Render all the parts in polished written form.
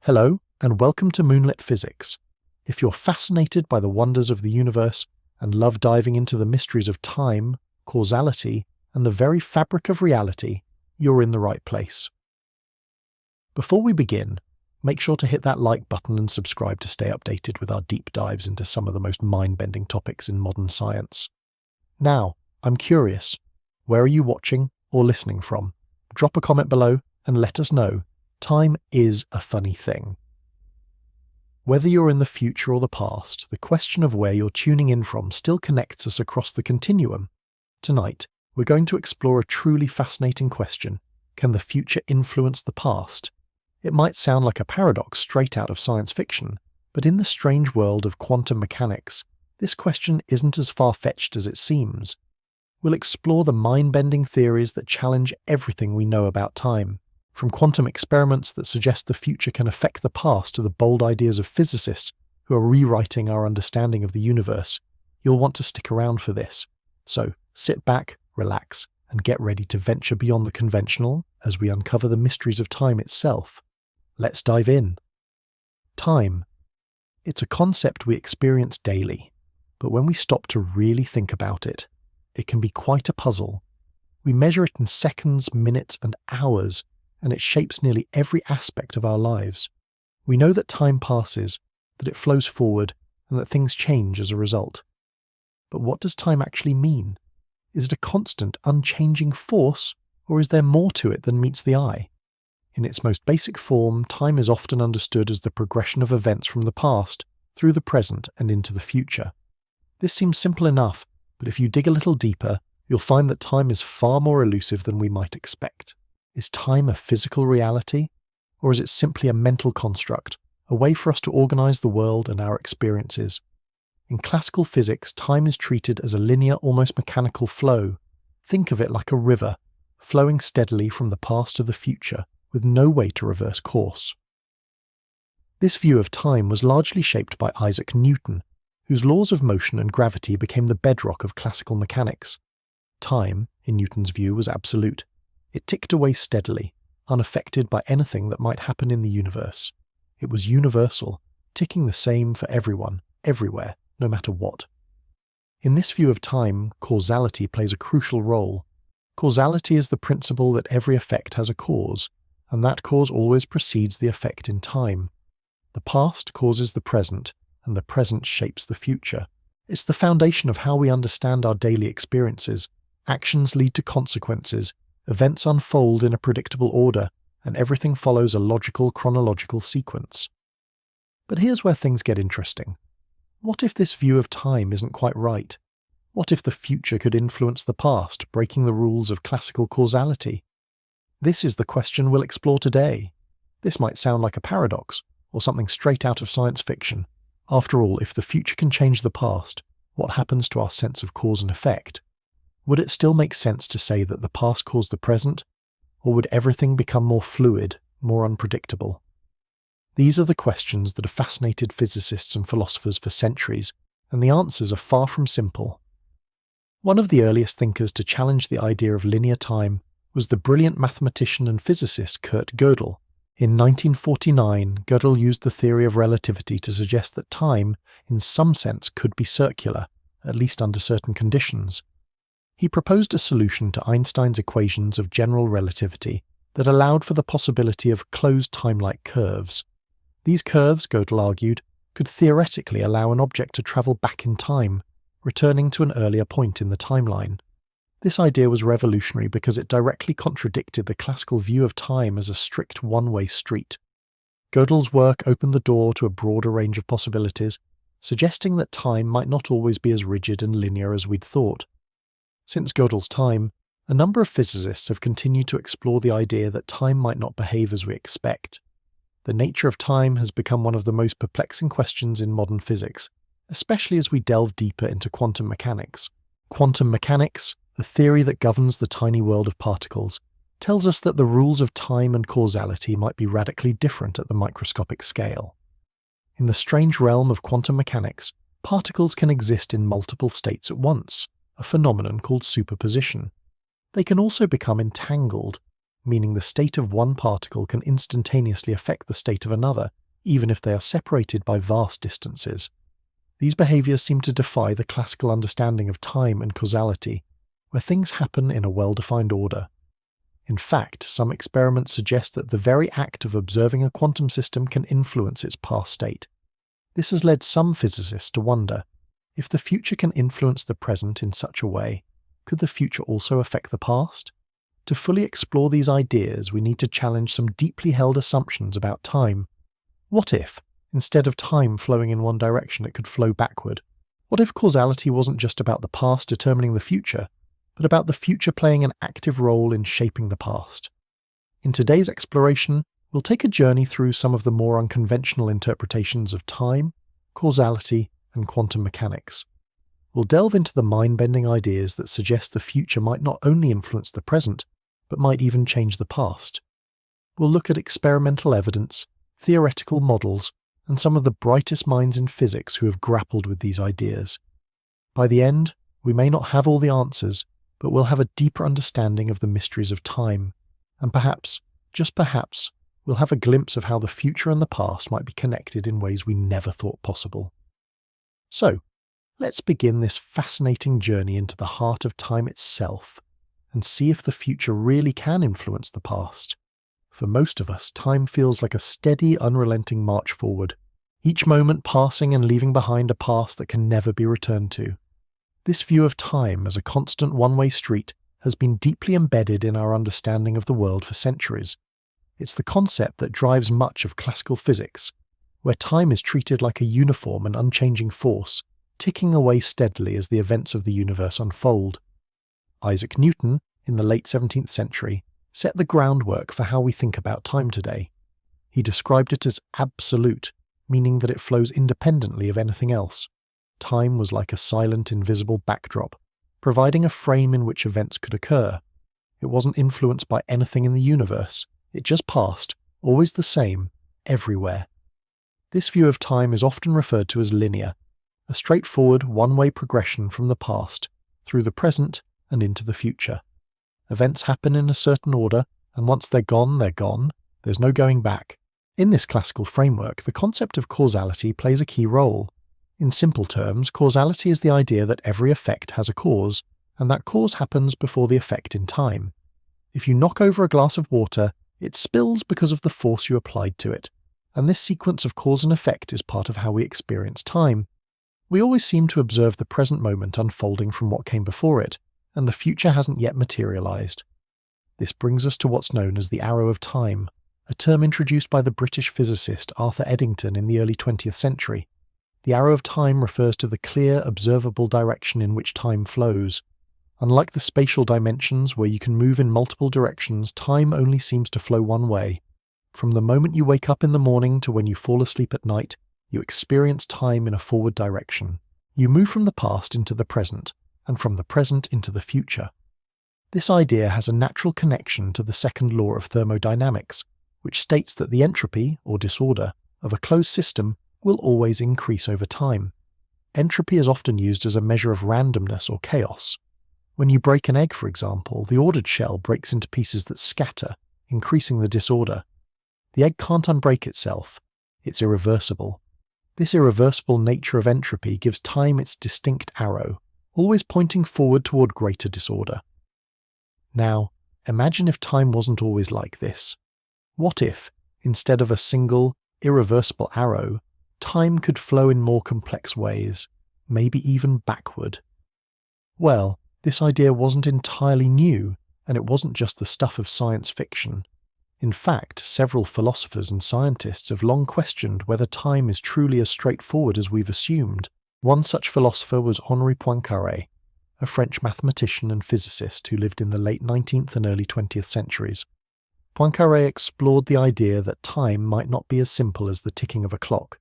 Hello, and welcome to Moonlit Physics. If you're fascinated by the wonders of the universe and love diving into the mysteries of time, causality, and the very fabric of reality, you're in the right place. Before we begin, make sure to hit that like button and subscribe to stay updated with our deep dives into some of the most mind-bending topics in modern science. Now, I'm curious, where are you watching or listening from? Drop a comment below and let us know. Time is a funny thing. Whether you're in the future or the past, the question of where you're tuning in from still connects us across the continuum. Tonight, we're going to explore a truly fascinating question. Can the future influence the past? It might sound like a paradox straight out of science fiction, but in the strange world of quantum mechanics, this question isn't as far-fetched as it seems. We'll explore the mind-bending theories that challenge everything we know about time. From quantum experiments that suggest the future can affect the past to the bold ideas of physicists who are rewriting our understanding of the universe, you'll want to stick around for this. So sit back, relax, and get ready to venture beyond the conventional as we uncover the mysteries of time itself. Let's dive in. Time. It's a concept we experience daily, but when we stop to really think about it, it can be quite a puzzle. We measure it in seconds, minutes, and hours, and it shapes nearly every aspect of our lives. We know that time passes, that it flows forward, and that things change as a result. But what does time actually mean? Is it a constant, unchanging force, or is there more to it than meets the eye? In its most basic form, time is often understood as the progression of events from the past, through the present and into the future. This seems simple enough, but if you dig a little deeper, you'll find that time is far more elusive than we might expect. Is time a physical reality, or is it simply a mental construct, a way for us to organize the world and our experiences? In classical physics, time is treated as a linear, almost mechanical flow. Think of it like a river, flowing steadily from the past to the future, with no way to reverse course. This view of time was largely shaped by Isaac Newton, whose laws of motion and gravity became the bedrock of classical mechanics. Time, in Newton's view, was absolute. It ticked away steadily, unaffected by anything that might happen in the universe. It was universal, ticking the same for everyone, everywhere, no matter what. In this view of time, causality plays a crucial role. Causality is the principle that every effect has a cause, and that cause always precedes the effect in time. The past causes the present, and the present shapes the future. It's the foundation of how we understand our daily experiences. Actions lead to consequences. Events unfold in a predictable order, and everything follows a logical, chronological sequence. But here's where things get interesting. What if this view of time isn't quite right? What if the future could influence the past, breaking the rules of classical causality? This is the question we'll explore today. This might sound like a paradox, or something straight out of science fiction. After all, if the future can change the past, what happens to our sense of cause and effect? Would it still make sense to say that the past caused the present, or would everything become more fluid, more unpredictable? These are the questions that have fascinated physicists and philosophers for centuries, and the answers are far from simple. One of the earliest thinkers to challenge the idea of linear time was the brilliant mathematician and physicist Kurt Gödel. In 1949, Gödel used the theory of relativity to suggest that time, in some sense, could be circular, at least under certain conditions. He proposed a solution to Einstein's equations of general relativity that allowed for the possibility of closed time-like curves. These curves, Gödel argued, could theoretically allow an object to travel back in time, returning to an earlier point in the timeline. This idea was revolutionary because it directly contradicted the classical view of time as a strict one-way street. Gödel's work opened the door to a broader range of possibilities, suggesting that time might not always be as rigid and linear as we'd thought. Since Gödel's time, a number of physicists have continued to explore the idea that time might not behave as we expect. The nature of time has become one of the most perplexing questions in modern physics, especially as we delve deeper into quantum mechanics. Quantum mechanics, the theory that governs the tiny world of particles, tells us that the rules of time and causality might be radically different at the microscopic scale. In the strange realm of quantum mechanics, particles can exist in multiple states at once, a phenomenon called superposition. They can also become entangled, meaning the state of one particle can instantaneously affect the state of another, even if they are separated by vast distances. These behaviors seem to defy the classical understanding of time and causality, where things happen in a well-defined order. In fact, some experiments suggest that the very act of observing a quantum system can influence its past state. This has led some physicists to wonder, if the future can influence the present in such a way, could the future also affect the past? To fully explore these ideas, we need to challenge some deeply held assumptions about time. What if, instead of time flowing in one direction, it could flow backward? What if causality wasn't just about the past determining the future, but about the future playing an active role in shaping the past? In today's exploration, we'll take a journey through some of the more unconventional interpretations of time, causality, and quantum mechanics. We'll delve into the mind-bending ideas that suggest the future might not only influence the present, but might even change the past. We'll look at experimental evidence, theoretical models, and some of the brightest minds in physics who have grappled with these ideas. By the end, we may not have all the answers, but we'll have a deeper understanding of the mysteries of time, and perhaps, just perhaps, we'll have a glimpse of how the future and the past might be connected in ways we never thought possible. So, let's begin this fascinating journey into the heart of time itself, and see if the future really can influence the past. For most of us, time feels like a steady, unrelenting march forward, each moment passing and leaving behind a past that can never be returned to. This view of time as a constant one-way street has been deeply embedded in our understanding of the world for centuries. It's the concept that drives much of classical physics, where time is treated like a uniform and unchanging force, ticking away steadily as the events of the universe unfold. Isaac Newton, in the late 17th century, set the groundwork for how we think about time today. He described it as absolute, meaning that it flows independently of anything else. Time was like a silent, invisible backdrop, providing a frame in which events could occur. It wasn't influenced by anything in the universe. It just passed, always the same, everywhere. This view of time is often referred to as linear, a straightforward, one-way progression from the past, through the present, and into the future. Events happen in a certain order, and once they're gone, there's no going back. In this classical framework, the concept of causality plays a key role. In simple terms, causality is the idea that every effect has a cause, and that cause happens before the effect in time. If you knock over a glass of water, it spills because of the force you applied to it, and this sequence of cause and effect is part of how we experience time. We always seem to observe the present moment unfolding from what came before it, and the future hasn't yet materialized. This brings us to what's known as the arrow of time, a term introduced by the British physicist Arthur Eddington in the early 20th century. The arrow of time refers to the clear, observable direction in which time flows. Unlike the spatial dimensions where you can move in multiple directions, time only seems to flow one way. From the moment you wake up in the morning to when you fall asleep at night, you experience time in a forward direction. You move from the past into the present, and from the present into the future. This idea has a natural connection to the second law of thermodynamics, which states that the entropy, or disorder, of a closed system will always increase over time. Entropy is often used as a measure of randomness or chaos. When you break an egg, for example, the ordered shell breaks into pieces that scatter, increasing the disorder. The egg can't unbreak itself. It's irreversible. This irreversible nature of entropy gives time its distinct arrow, always pointing forward toward greater disorder. Now, imagine if time wasn't always like this. What if, instead of a single, irreversible arrow, time could flow in more complex ways, maybe even backward? Well, this idea wasn't entirely new, and it wasn't just the stuff of science fiction. In fact, several philosophers and scientists have long questioned whether time is truly as straightforward as we've assumed. One such philosopher was Henri Poincaré, a French mathematician and physicist who lived in the late 19th and early 20th centuries. Poincaré explored the idea that time might not be as simple as the ticking of a clock.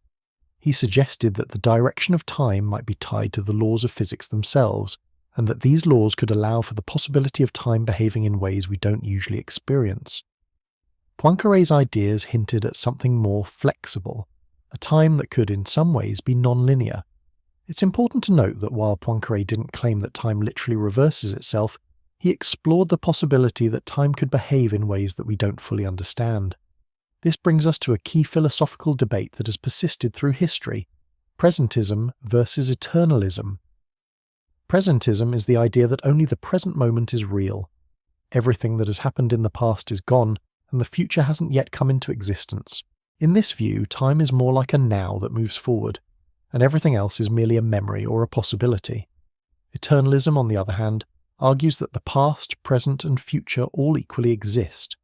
He suggested that the direction of time might be tied to the laws of physics themselves, and that these laws could allow for the possibility of time behaving in ways we don't usually experience. Poincaré's ideas hinted at something more flexible, a time that could in some ways be non-linear. It's important to note that while Poincaré didn't claim that time literally reverses itself, he explored the possibility that time could behave in ways that we don't fully understand. This brings us to a key philosophical debate that has persisted through history: presentism versus eternalism. Presentism is the idea that only the present moment is real. Everything that has happened in the past is gone, and the future hasn't yet come into existence. In this view, time is more like a now that moves forward, and everything else is merely a memory or a possibility. Eternalism, on the other hand, argues that the past, present, and future all equally exist.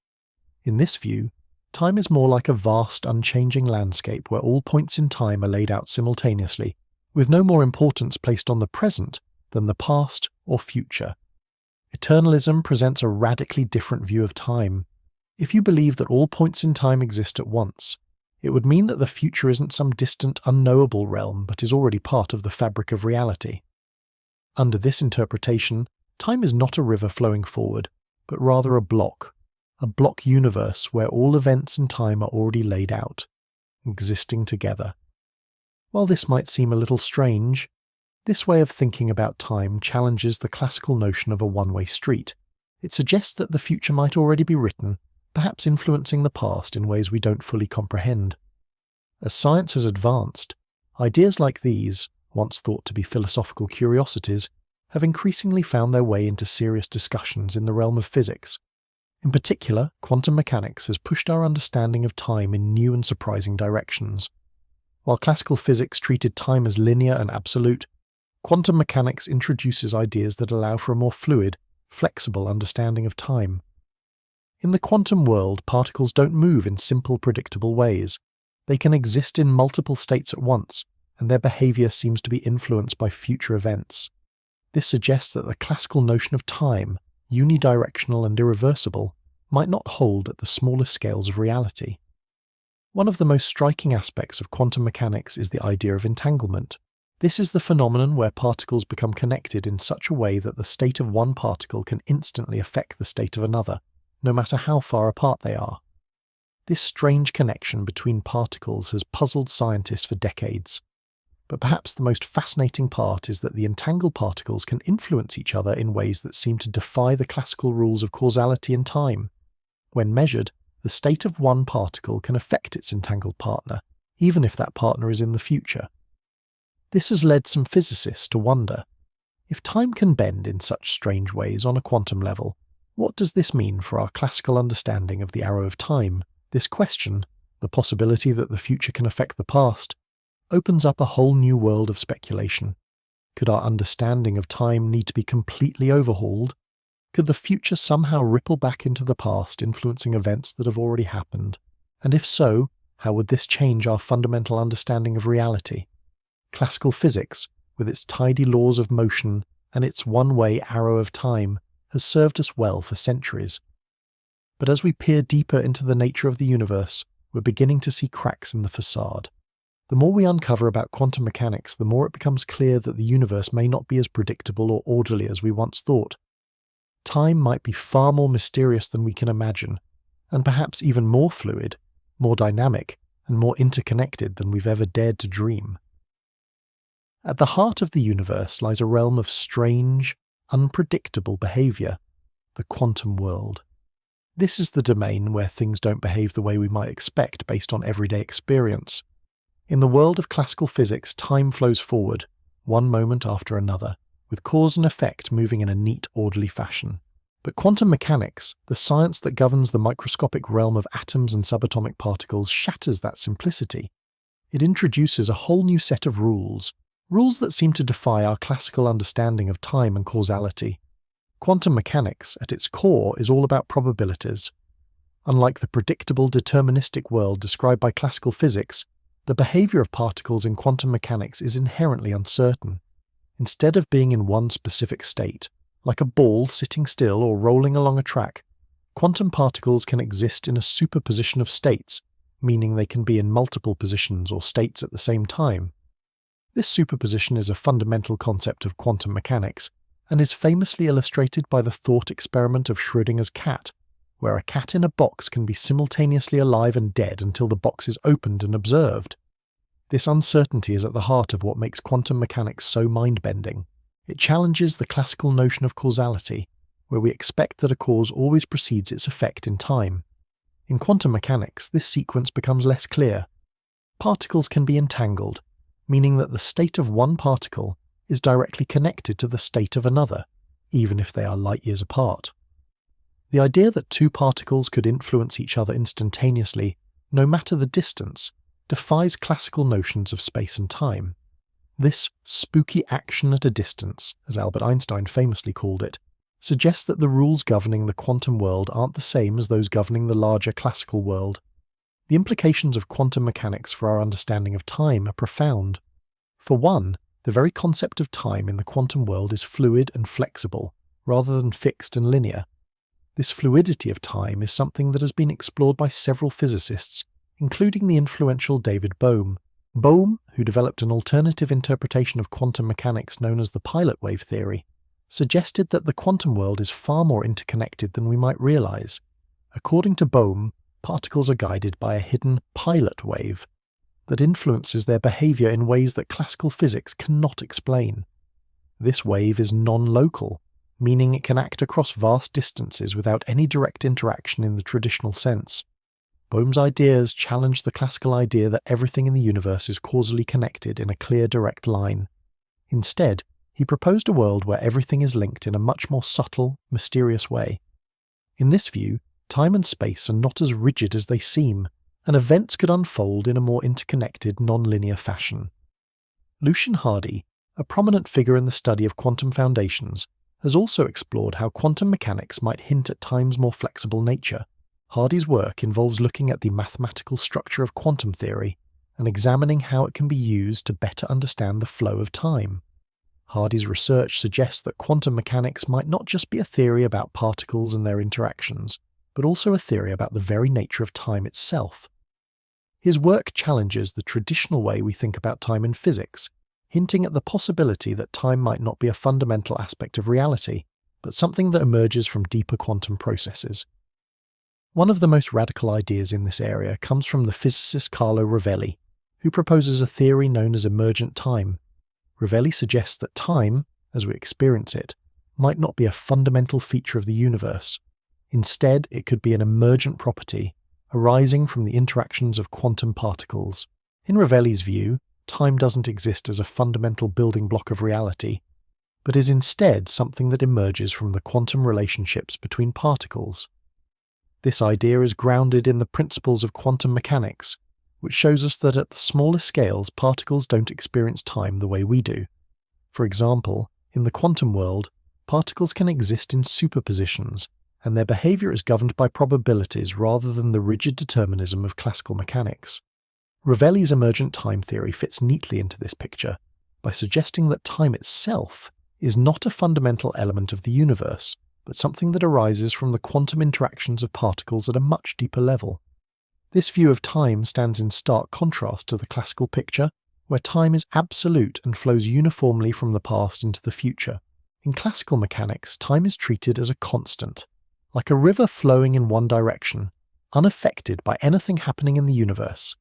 In this view, time is more like a vast, unchanging landscape where all points in time are laid out simultaneously, with no more importance placed on the present than the past or future. Eternalism presents a radically different view of time. If you believe that all points in time exist at once, it would mean that the future isn't some distant, unknowable realm, but is already part of the fabric of reality. Under this interpretation, time is not a river flowing forward, but rather a block universe where all events and time are already laid out, existing together. While this might seem a little strange, this way of thinking about time challenges the classical notion of a one-way street. It suggests that the future might already be written, perhaps influencing the past in ways we don't fully comprehend. As science has advanced, ideas like these, once thought to be philosophical curiosities, have increasingly found their way into serious discussions in the realm of physics. In particular, quantum mechanics has pushed our understanding of time in new and surprising directions. While classical physics treated time as linear and absolute, quantum mechanics introduces ideas that allow for a more fluid, flexible understanding of time. In the quantum world, particles don't move in simple, predictable ways. They can exist in multiple states at once, and their behavior seems to be influenced by future events. This suggests that the classical notion of time, unidirectional and irreversible, might not hold at the smallest scales of reality. One of the most striking aspects of quantum mechanics is the idea of entanglement. This is the phenomenon where particles become connected in such a way that the state of one particle can instantly affect the state of another, no matter how far apart they are. This strange connection between particles has puzzled scientists for decades. But perhaps the most fascinating part is that the entangled particles can influence each other in ways that seem to defy the classical rules of causality and time. When measured, the state of one particle can affect its entangled partner, even if that partner is in the future. This has led some physicists to wonder, if time can bend in such strange ways on a quantum level, what does this mean for our classical understanding of the arrow of time? This question, the possibility that the future can affect the past, opens up a whole new world of speculation. Could our understanding of time need to be completely overhauled? Could the future somehow ripple back into the past, influencing events that have already happened? And if so, how would this change our fundamental understanding of reality? Classical physics, with its tidy laws of motion and its one-way arrow of time, has served us well for centuries. But as we peer deeper into the nature of the universe, we're beginning to see cracks in the facade. The more we uncover about quantum mechanics, the more it becomes clear that the universe may not be as predictable or orderly as we once thought. Time might be far more mysterious than we can imagine, and perhaps even more fluid, more dynamic, and more interconnected than we've ever dared to dream. At the heart of the universe lies a realm of strange, unpredictable behavior, the quantum world. This is the domain where things don't behave the way we might expect based on everyday experience. In the world of classical physics, time flows forward, one moment after another, with cause and effect moving in a neat, orderly fashion. But quantum mechanics, the science that governs the microscopic realm of atoms and subatomic particles, shatters that simplicity. It introduces a whole new set of rules that seem to defy our classical understanding of time and causality. Quantum mechanics, at its core, is all about probabilities. Unlike the predictable, deterministic world described by classical physics, the behavior of particles in quantum mechanics is inherently uncertain. Instead of being in one specific state, like a ball sitting still or rolling along a track, quantum particles can exist in a superposition of states, meaning they can be in multiple positions or states at the same time. This superposition is a fundamental concept of quantum mechanics, and is famously illustrated by the thought experiment of Schrödinger's cat, where a cat in a box can be simultaneously alive and dead until the box is opened and observed. This uncertainty is at the heart of what makes quantum mechanics so mind-bending. It challenges the classical notion of causality, where we expect that a cause always precedes its effect in time. In quantum mechanics, this sequence becomes less clear. Particles can be entangled, meaning that the state of one particle is directly connected to the state of another, even if they are light years apart. The idea that two particles could influence each other instantaneously, no matter the distance, defies classical notions of space and time. This spooky action at a distance, as Albert Einstein famously called it, suggests that the rules governing the quantum world aren't the same as those governing the larger classical world. The implications of quantum mechanics for our understanding of time are profound. For one, the very concept of time in the quantum world is fluid and flexible, rather than fixed and linear. This fluidity of time is something that has been explored by several physicists, including the influential David Bohm. Bohm, who developed an alternative interpretation of quantum mechanics known as the pilot wave theory, suggested that the quantum world is far more interconnected than we might realize. According to Bohm, particles are guided by a hidden pilot wave that influences their behavior in ways that classical physics cannot explain. This wave is non-local, meaning it can act across vast distances without any direct interaction in the traditional sense. Bohm's ideas challenge the classical idea that everything in the universe is causally connected in a clear direct line. Instead, he proposed a world where everything is linked in a much more subtle, mysterious way. In this view, time and space are not as rigid as they seem, and events could unfold in a more interconnected, non-linear fashion. Lucian Hardy, a prominent figure in the study of quantum foundations, has also explored how quantum mechanics might hint at time's more flexible nature. Hardy's work involves looking at the mathematical structure of quantum theory and examining how it can be used to better understand the flow of time. Hardy's research suggests that quantum mechanics might not just be a theory about particles and their interactions, but also a theory about the very nature of time itself. His work challenges the traditional way we think about time in physics, hinting at the possibility that time might not be a fundamental aspect of reality, but something that emerges from deeper quantum processes. One of the most radical ideas in this area comes from the physicist Carlo Rovelli, who proposes a theory known as emergent time. Rovelli suggests that time, as we experience it, might not be a fundamental feature of the universe. Instead, it could be an emergent property, arising from the interactions of quantum particles. In Rovelli's view, time doesn't exist as a fundamental building block of reality, but is instead something that emerges from the quantum relationships between particles. This idea is grounded in the principles of quantum mechanics, which shows us that at the smallest scales particles don't experience time the way we do. For example, in the quantum world, particles can exist in superpositions, and their behavior is governed by probabilities rather than the rigid determinism of classical mechanics. Rovelli's emergent time theory fits neatly into this picture by suggesting that time itself is not a fundamental element of the universe, but something that arises from the quantum interactions of particles at a much deeper level. This view of time stands in stark contrast to the classical picture, where time is absolute and flows uniformly from the past into the future. In classical mechanics, time is treated as a constant, like a river flowing in one direction, unaffected by anything happening in the universe.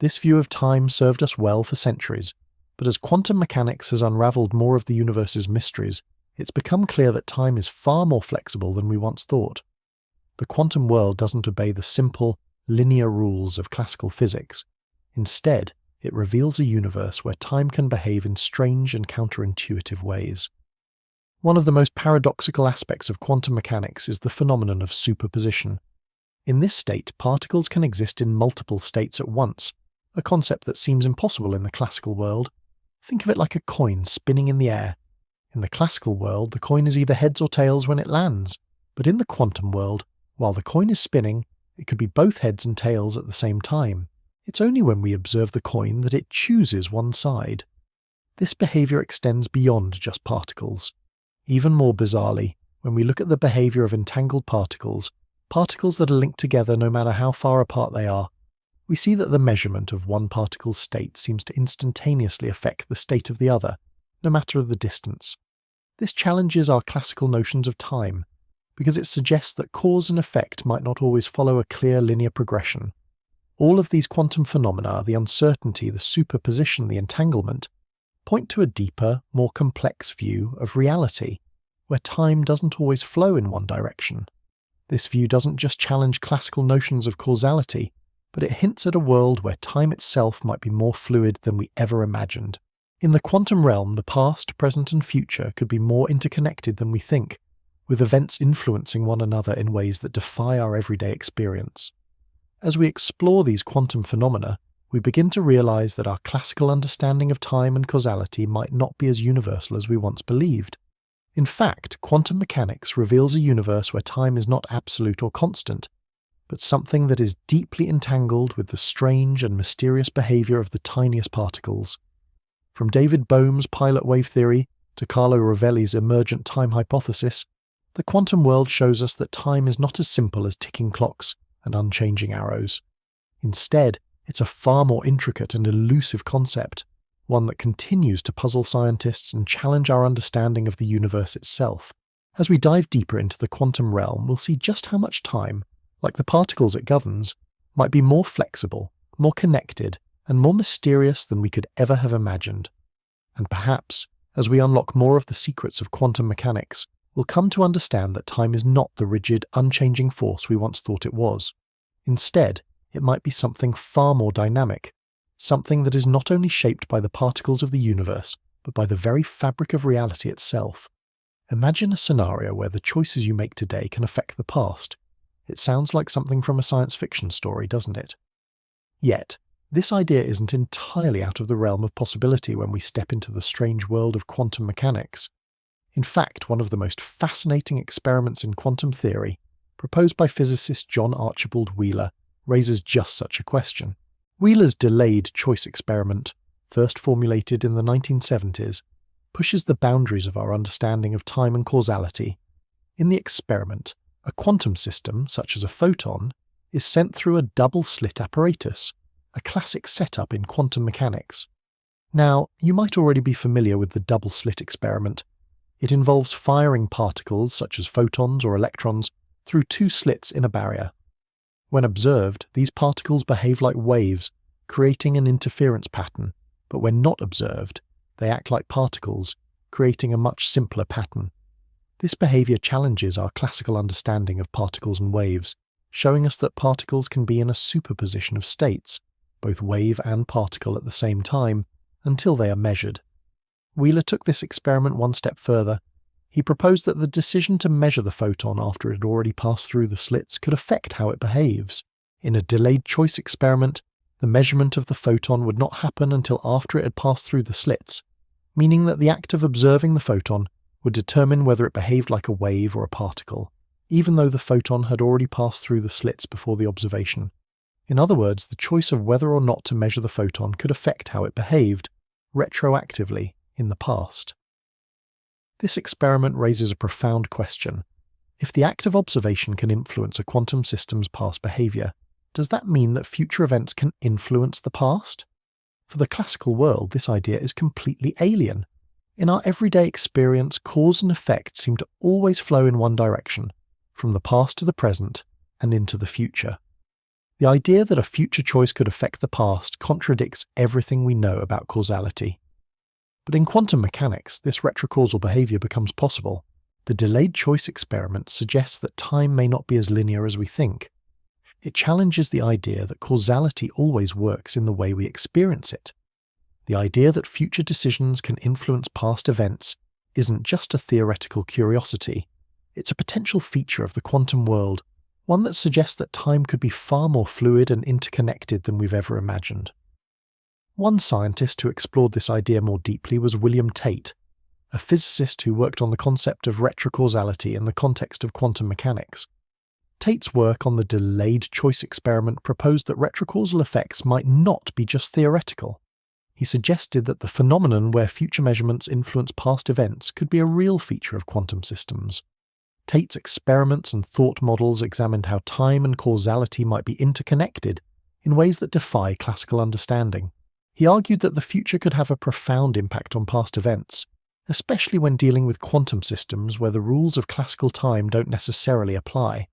This view of time served us well for centuries, but as quantum mechanics has unraveled more of the universe's mysteries, it's become clear that time is far more flexible than we once thought. The quantum world doesn't obey the simple, linear rules of classical physics. Instead, it reveals a universe where time can behave in strange and counterintuitive ways. One of the most paradoxical aspects of quantum mechanics is the phenomenon of superposition. In this state, particles can exist in multiple states at once, a concept that seems impossible in the classical world. Think of it like a coin spinning in the air. In the classical world, the coin is either heads or tails when it lands, but in the quantum world, while the coin is spinning, it could be both heads and tails at the same time. It's only when we observe the coin that it chooses one side. This behavior extends beyond just particles. Even more bizarrely, when we look at the behavior of entangled particles that are linked together no matter how far apart they are, we see that the measurement of one particle's state seems to instantaneously affect the state of the other, no matter the distance. This challenges our classical notions of time, because it suggests that cause and effect might not always follow a clear linear progression. All of these quantum phenomena, the uncertainty, the superposition, the entanglement, point to a deeper, more complex view of reality. where time doesn't always flow in one direction. This view doesn't just challenge classical notions of causality, but it hints at a world where time itself might be more fluid than we ever imagined. In the quantum realm, the past, present, and future could be more interconnected than we think, with events influencing one another in ways that defy our everyday experience. As we explore these quantum phenomena, we begin to realize that our classical understanding of time and causality might not be as universal as we once believed. In fact, quantum mechanics reveals a universe where time is not absolute or constant, but something that is deeply entangled with the strange and mysterious behavior of the tiniest particles. From David Bohm's pilot wave theory to Carlo Rovelli's emergent time hypothesis, the quantum world shows us that time is not as simple as ticking clocks and unchanging arrows. Instead, it's a far more intricate and elusive concept, one that continues to puzzle scientists and challenge our understanding of the universe itself. As we dive deeper into the quantum realm, we'll see just how much time, like the particles it governs, might be more flexible, more connected, and more mysterious than we could ever have imagined. And perhaps, as we unlock more of the secrets of quantum mechanics, we'll come to understand that time is not the rigid, unchanging force we once thought it was. Instead, it might be something far more dynamic, something that is not only shaped by the particles of the universe, but by the very fabric of reality itself. Imagine a scenario where the choices you make today can affect the past. It sounds like something from a science fiction story, doesn't it? Yet, this idea isn't entirely out of the realm of possibility when we step into the strange world of quantum mechanics. In fact, one of the most fascinating experiments in quantum theory, proposed by physicist John Archibald Wheeler, raises just such a question. Wheeler's delayed choice experiment, first formulated in the 1970s, pushes the boundaries of our understanding of time and causality. In the experiment, a quantum system, such as a photon, is sent through a double-slit apparatus, a classic setup in quantum mechanics. Now, you might already be familiar with the double-slit experiment. It involves firing particles, such as photons or electrons, through two slits in a barrier. When observed, these particles behave like waves, creating an interference pattern, but when not observed, they act like particles, creating a much simpler pattern. This behavior challenges our classical understanding of particles and waves, showing us that particles can be in a superposition of states, both wave and particle at the same time, until they are measured. Wheeler took this experiment one step further. He proposed that the decision to measure the photon after it had already passed through the slits could affect how it behaves. In a delayed choice experiment, the measurement of the photon would not happen until after it had passed through the slits, meaning that the act of observing the photon would determine whether it behaved like a wave or a particle, even though the photon had already passed through the slits before the observation. In other words, the choice of whether or not to measure the photon could affect how it behaved, retroactively, in the past. This experiment raises a profound question. If the act of observation can influence a quantum system's past behavior, does that mean that future events can influence the past? For the classical world, this idea is completely alien. In our everyday experience, cause and effect seem to always flow in one direction, from the past to the present and into the future. The idea that a future choice could affect the past contradicts everything we know about causality. But in quantum mechanics, this retrocausal behavior becomes possible. The delayed choice experiment suggests that time may not be as linear as we think. It challenges the idea that causality always works in the way we experience it. The idea that future decisions can influence past events isn't just a theoretical curiosity. It's a potential feature of the quantum world, one that suggests that time could be far more fluid and interconnected than we've ever imagined. One scientist who explored this idea more deeply was William Tate, a physicist who worked on the concept of retrocausality in the context of quantum mechanics. Tate's work on the delayed choice experiment proposed that retrocausal effects might not be just theoretical. He suggested that the phenomenon where future measurements influence past events could be a real feature of quantum systems. Tate's experiments and thought models examined how time and causality might be interconnected in ways that defy classical understanding. He argued that the future could have a profound impact on past events, especially when dealing with quantum systems where the rules of classical time don't necessarily apply.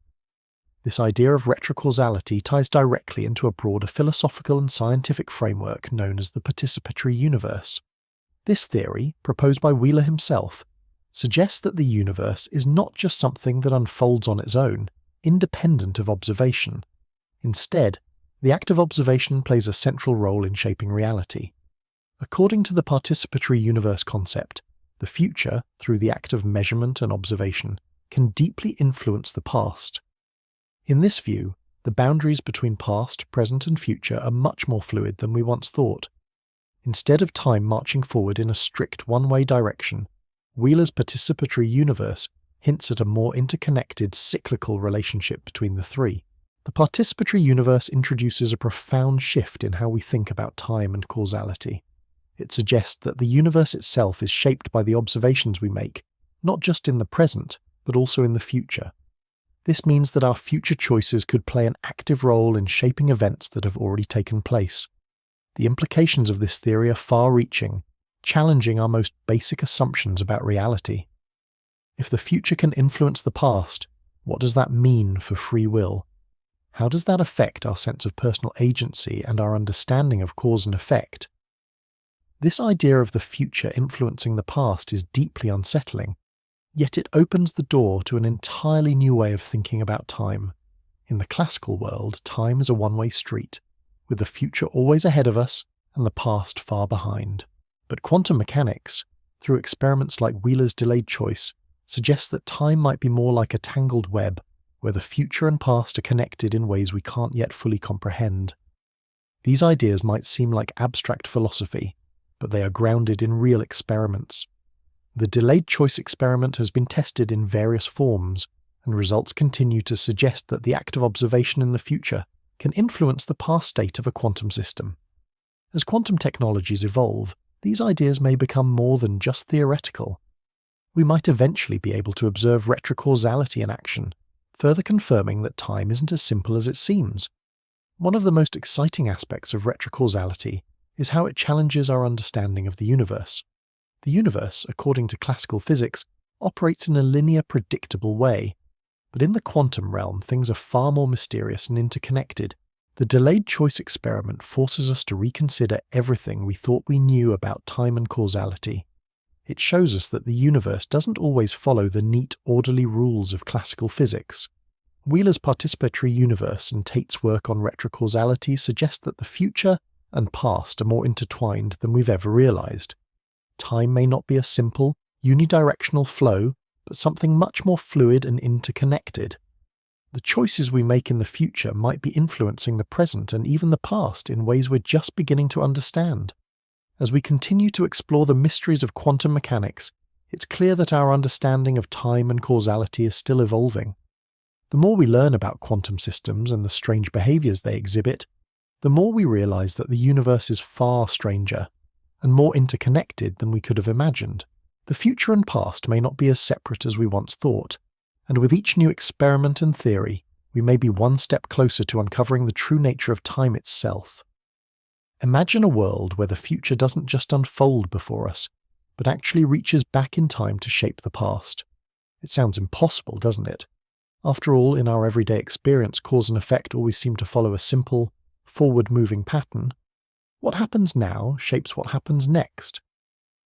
This idea of retrocausality ties directly into a broader philosophical and scientific framework known as the participatory universe. This theory, proposed by Wheeler himself, suggests that the universe is not just something that unfolds on its own, independent of observation. Instead, the act of observation plays a central role in shaping reality. According to the participatory universe concept, the future, through the act of measurement and observation, can deeply influence the past. In this view, the boundaries between past, present, and future are much more fluid than we once thought. Instead of time marching forward in a strict one-way direction, Wheeler's participatory universe hints at a more interconnected, cyclical relationship between the three. The participatory universe introduces a profound shift in how we think about time and causality. It suggests that the universe itself is shaped by the observations we make, not just in the present, but also in the future. This means that our future choices could play an active role in shaping events that have already taken place. The implications of this theory are far-reaching, challenging our most basic assumptions about reality. If the future can influence the past, what does that mean for free will? How does that affect our sense of personal agency and our understanding of cause and effect? This idea of the future influencing the past is deeply unsettling, yet it opens the door to an entirely new way of thinking about time. In the classical world, time is a one-way street, with the future always ahead of us and the past far behind. But quantum mechanics, through experiments like Wheeler's delayed choice, suggests that time might be more like a tangled web, where the future and past are connected in ways we can't yet fully comprehend. These ideas might seem like abstract philosophy, but they are grounded in real experiments. The delayed choice experiment has been tested in various forms, and results continue to suggest that the act of observation in the future can influence the past state of a quantum system. As quantum technologies evolve, these ideas may become more than just theoretical. We might eventually be able to observe retrocausality in action, further confirming that time isn't as simple as it seems. One of the most exciting aspects of retrocausality is how it challenges our understanding of the universe. The universe, according to classical physics, operates in a linear, predictable way. But in the quantum realm, things are far more mysterious and interconnected. The delayed choice experiment forces us to reconsider everything we thought we knew about time and causality. It shows us that the universe doesn't always follow the neat, orderly rules of classical physics. Wheeler's participatory universe and Tate's work on retrocausality suggest that the future and past are more intertwined than we've ever realized. Time may not be a simple, unidirectional flow, but something much more fluid and interconnected. The choices we make in the future might be influencing the present and even the past in ways we're just beginning to understand. As we continue to explore the mysteries of quantum mechanics, it's clear that our understanding of time and causality is still evolving. The more we learn about quantum systems and the strange behaviors they exhibit, the more we realize that the universe is far stranger and more interconnected than we could have imagined. The future and past may not be as separate as we once thought, and with each new experiment and theory, we may be one step closer to uncovering the true nature of time itself. Imagine a world where the future doesn't just unfold before us, but actually reaches back in time to shape the past. It sounds impossible, doesn't it? After all, in our everyday experience, cause and effect always seem to follow a simple, forward-moving pattern. What happens now shapes what happens next.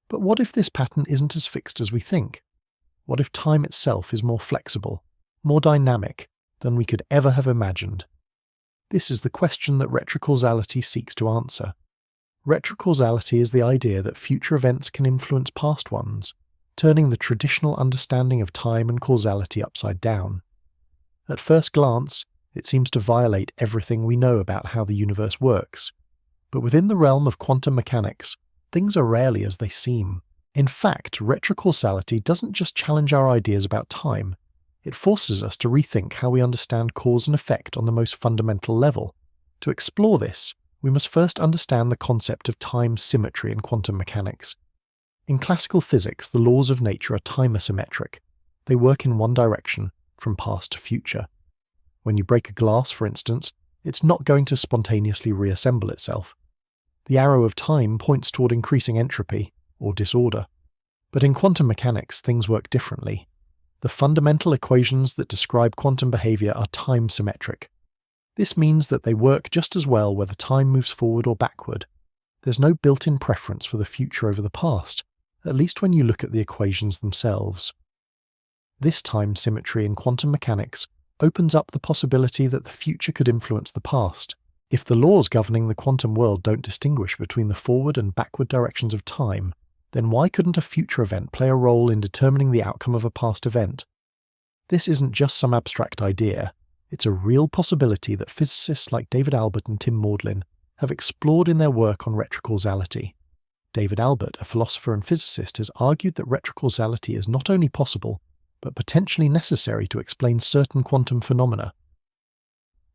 But what if this pattern isn't as fixed as we think? What if time itself is more flexible, more dynamic than we could ever have imagined? This is the question that retrocausality seeks to answer. Retrocausality is the idea that future events can influence past ones, turning the traditional understanding of time and causality upside down. At first glance, it seems to violate everything we know about how the universe works. But within the realm of quantum mechanics, things are rarely as they seem. In fact, retrocausality doesn't just challenge our ideas about time, it forces us to rethink how we understand cause and effect on the most fundamental level. To explore this, we must first understand the concept of time symmetry in quantum mechanics. In classical physics, the laws of nature are time-asymmetric. They work in one direction, from past to future. When you break a glass, for instance, it's not going to spontaneously reassemble itself. The arrow of time points toward increasing entropy, or disorder. But in quantum mechanics, things work differently. The fundamental equations that describe quantum behavior are time-symmetric. This means that they work just as well whether time moves forward or backward. There's no built-in preference for the future over the past, at least when you look at the equations themselves. This time symmetry in quantum mechanics opens up the possibility that the future could influence the past. If the laws governing the quantum world don't distinguish between the forward and backward directions of time, then why couldn't a future event play a role in determining the outcome of a past event? This isn't just some abstract idea, it's a real possibility that physicists like David Albert and Tim Maudlin have explored in their work on retrocausality. David Albert, a philosopher and physicist, has argued that retrocausality is not only possible, but potentially necessary to explain certain quantum phenomena.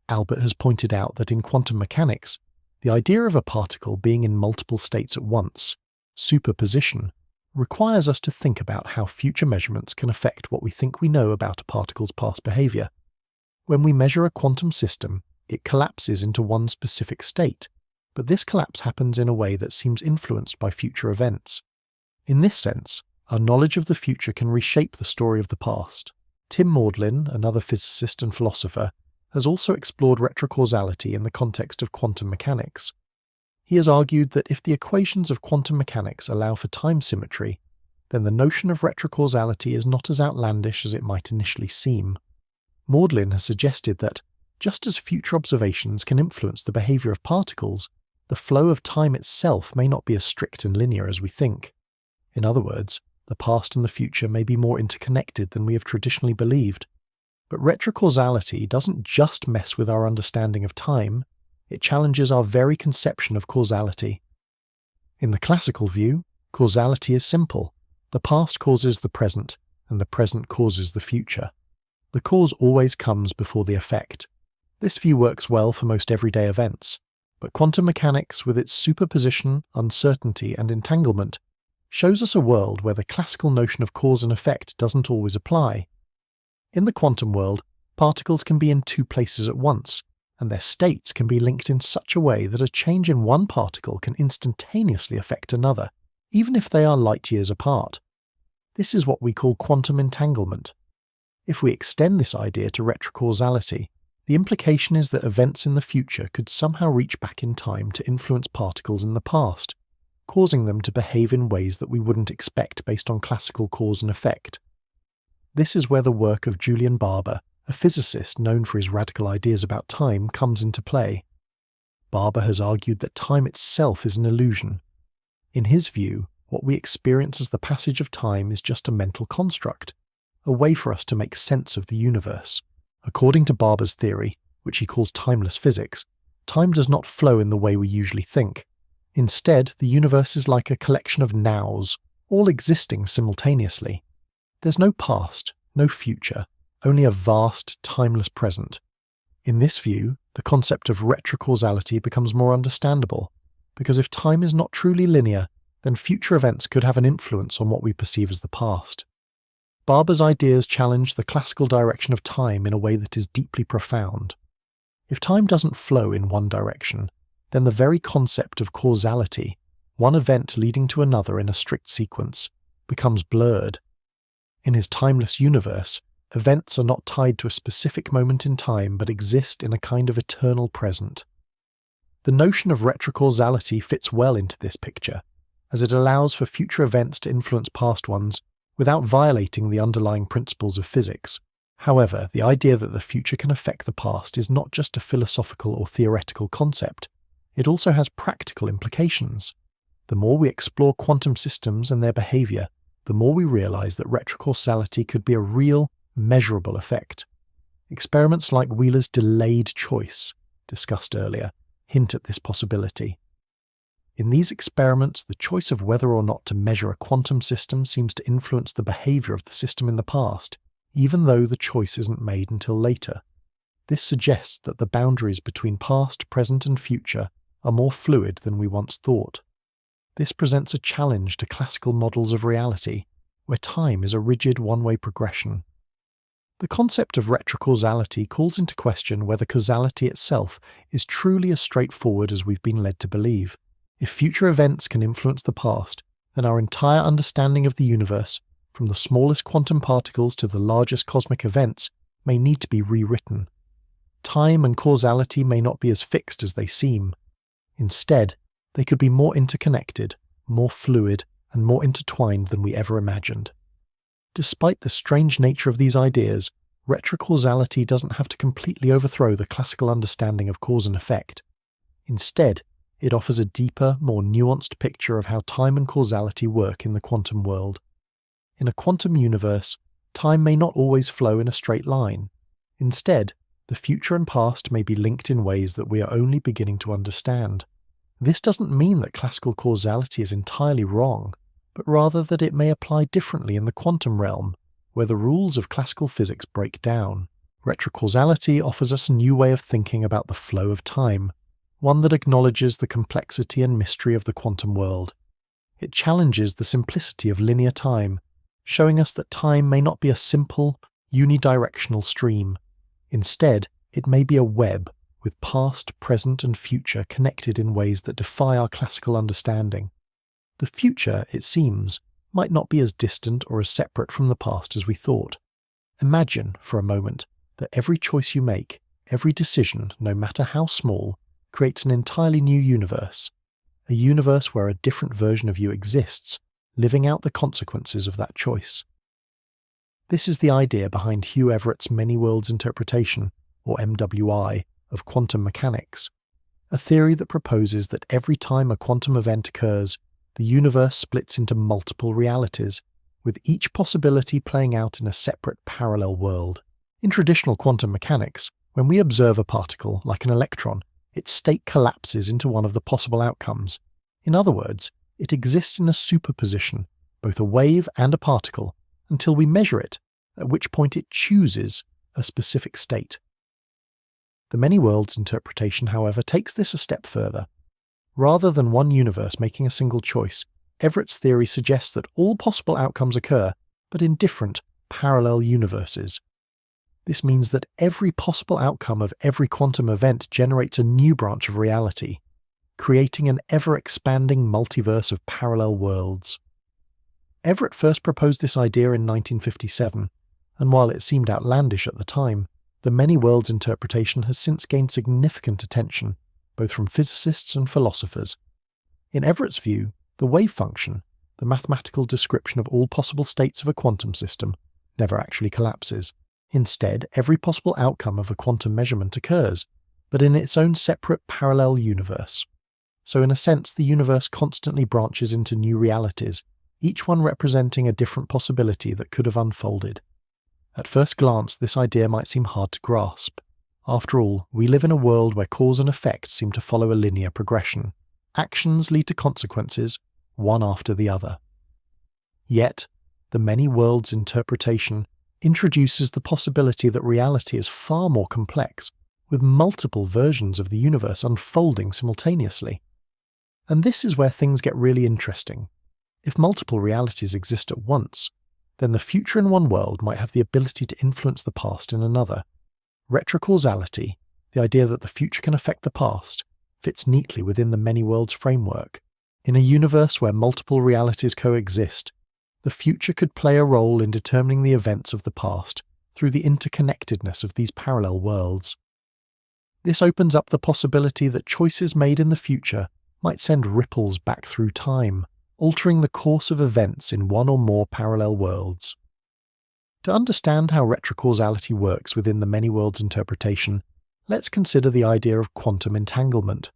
Albert has pointed out that in quantum mechanics, the idea of a particle being in multiple states at once, superposition, requires us to think about how future measurements can affect what we think we know about a particle's past behavior. When we measure a quantum system, it collapses into one specific state, but this collapse happens in a way that seems influenced by future events. In this sense, our knowledge of the future can reshape the story of the past. Tim Maudlin, another physicist and philosopher, has also explored retrocausality in the context of quantum mechanics. He has argued that if the equations of quantum mechanics allow for time symmetry, then the notion of retrocausality is not as outlandish as it might initially seem. Maudlin has suggested that, just as future observations can influence the behavior of particles, the flow of time itself may not be as strict and linear as we think. In other words, the past and the future may be more interconnected than we have traditionally believed. But retrocausality doesn't just mess with our understanding of time, it challenges our very conception of causality. In the classical view, causality is simple. The past causes the present, and the present causes the future. The cause always comes before the effect. This view works well for most everyday events, but quantum mechanics, with its superposition, uncertainty, and entanglement, shows us a world where the classical notion of cause and effect doesn't always apply. In the quantum world, particles can be in two places at once, and their states can be linked in such a way that a change in one particle can instantaneously affect another, even if they are light years apart. This is what we call quantum entanglement. If we extend this idea to retrocausality, the implication is that events in the future could somehow reach back in time to influence particles in the past, causing them to behave in ways that we wouldn't expect based on classical cause and effect. This is where the work of Julian Barbour, a physicist known for his radical ideas about time, comes into play. Barbour has argued that time itself is an illusion. In his view, what we experience as the passage of time is just a mental construct, a way for us to make sense of the universe. According to Barbour's theory, which he calls timeless physics, time does not flow in the way we usually think. Instead, the universe is like a collection of nows, all existing simultaneously. There's no past, no future, only a vast, timeless present. In this view, the concept of retrocausality becomes more understandable, because if time is not truly linear, then future events could have an influence on what we perceive as the past. Barbour's ideas challenge the classical direction of time in a way that is deeply profound. If time doesn't flow in one direction, then the very concept of causality, one event leading to another in a strict sequence, becomes blurred. In his timeless universe, events are not tied to a specific moment in time but exist in a kind of eternal present. The notion of retrocausality fits well into this picture, as it allows for future events to influence past ones without violating the underlying principles of physics. However, the idea that the future can affect the past is not just a philosophical or theoretical concept, it also has practical implications. The more we explore quantum systems and their behavior, the more we realize that retrocausality could be a real, measurable effect. Experiments like Wheeler's delayed choice, discussed earlier, hint at this possibility. In these experiments, the choice of whether or not to measure a quantum system seems to influence the behavior of the system in the past, even though the choice isn't made until later. This suggests that the boundaries between past, present, and future are more fluid than we once thought. This presents a challenge to classical models of reality, where time is a rigid one-way progression. The concept of retrocausality calls into question whether causality itself is truly as straightforward as we've been led to believe. If future events can influence the past, then our entire understanding of the universe, from the smallest quantum particles to the largest cosmic events, may need to be rewritten. Time and causality may not be as fixed as they seem. Instead, they could be more interconnected, more fluid, and more intertwined than we ever imagined. Despite the strange nature of these ideas, retrocausality doesn't have to completely overthrow the classical understanding of cause and effect. Instead, it offers a deeper, more nuanced picture of how time and causality work in the quantum world. In a quantum universe, time may not always flow in a straight line. Instead, the future and past may be linked in ways that we are only beginning to understand. This doesn't mean that classical causality is entirely wrong, but rather that it may apply differently in the quantum realm, where the rules of classical physics break down. Retrocausality offers us a new way of thinking about the flow of time, one that acknowledges the complexity and mystery of the quantum world. It challenges the simplicity of linear time, showing us that time may not be a simple, unidirectional stream. Instead, it may be a web, with past, present, and future connected in ways that defy our classical understanding. The future, it seems, might not be as distant or as separate from the past as we thought. Imagine, for a moment, that every choice you make, every decision, no matter how small, creates an entirely new universe. A universe where a different version of you exists, living out the consequences of that choice. This is the idea behind Hugh Everett's many worlds interpretation, or MWI, of quantum mechanics, a theory that proposes that every time a quantum event occurs, the universe splits into multiple realities, with each possibility playing out in a separate parallel world. In traditional quantum mechanics, when we observe a particle, like an electron, its state collapses into one of the possible outcomes. In other words, it exists in a superposition, both a wave and a particle, until we measure it, at which point it chooses a specific state. The many worlds interpretation, however, takes this a step further. Rather than one universe making a single choice, Everett's theory suggests that all possible outcomes occur, but in different, parallel universes. This means that every possible outcome of every quantum event generates a new branch of reality, creating an ever-expanding multiverse of parallel worlds. Everett first proposed this idea in 1957, and while it seemed outlandish at the time, the many worlds interpretation has since gained significant attention, both from physicists and philosophers. In Everett's view, the wave function, the mathematical description of all possible states of a quantum system, never actually collapses. Instead, every possible outcome of a quantum measurement occurs, but in its own separate parallel universe. So in a sense, the universe constantly branches into new realities, each one representing a different possibility that could have unfolded. At first glance, this idea might seem hard to grasp. After all, we live in a world where cause and effect seem to follow a linear progression. Actions lead to consequences, one after the other. Yet, the many worlds interpretation introduces the possibility that reality is far more complex, with multiple versions of the universe unfolding simultaneously. And this is where things get really interesting. If multiple realities exist at once, then the future in one world might have the ability to influence the past in another. Retrocausality, the idea that the future can affect the past, fits neatly within the many worlds framework. In a universe where multiple realities coexist, the future could play a role in determining the events of the past through the interconnectedness of these parallel worlds. This opens up the possibility that choices made in the future might send ripples back through time, altering the course of events in one or more parallel worlds. To understand how retrocausality works within the many worlds interpretation, let's consider the idea of quantum entanglement.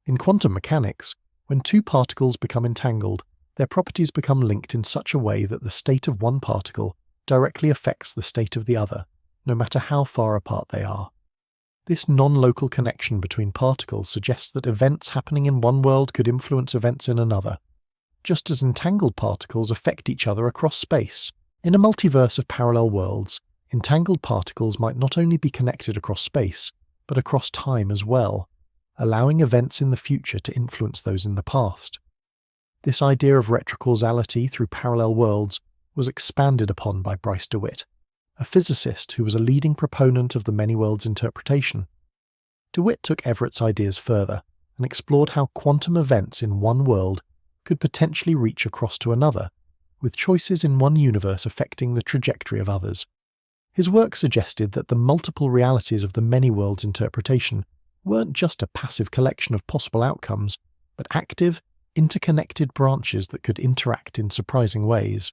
In quantum mechanics, when two particles become entangled, their properties become linked in such a way that the state of one particle directly affects the state of the other, no matter how far apart they are. This non-local connection between particles suggests that events happening in one world could influence events in another, just as entangled particles affect each other across space. In a multiverse of parallel worlds, entangled particles might not only be connected across space, but across time as well, allowing events in the future to influence those in the past. This idea of retrocausality through parallel worlds was expanded upon by Bryce DeWitt, a physicist who was a leading proponent of the many worlds interpretation. DeWitt took Everett's ideas further and explored how quantum events in one world could potentially reach across to another, with choices in one universe affecting the trajectory of others. His work suggested that the multiple realities of the many worlds interpretation weren't just a passive collection of possible outcomes, but active, interconnected branches that could interact in surprising ways.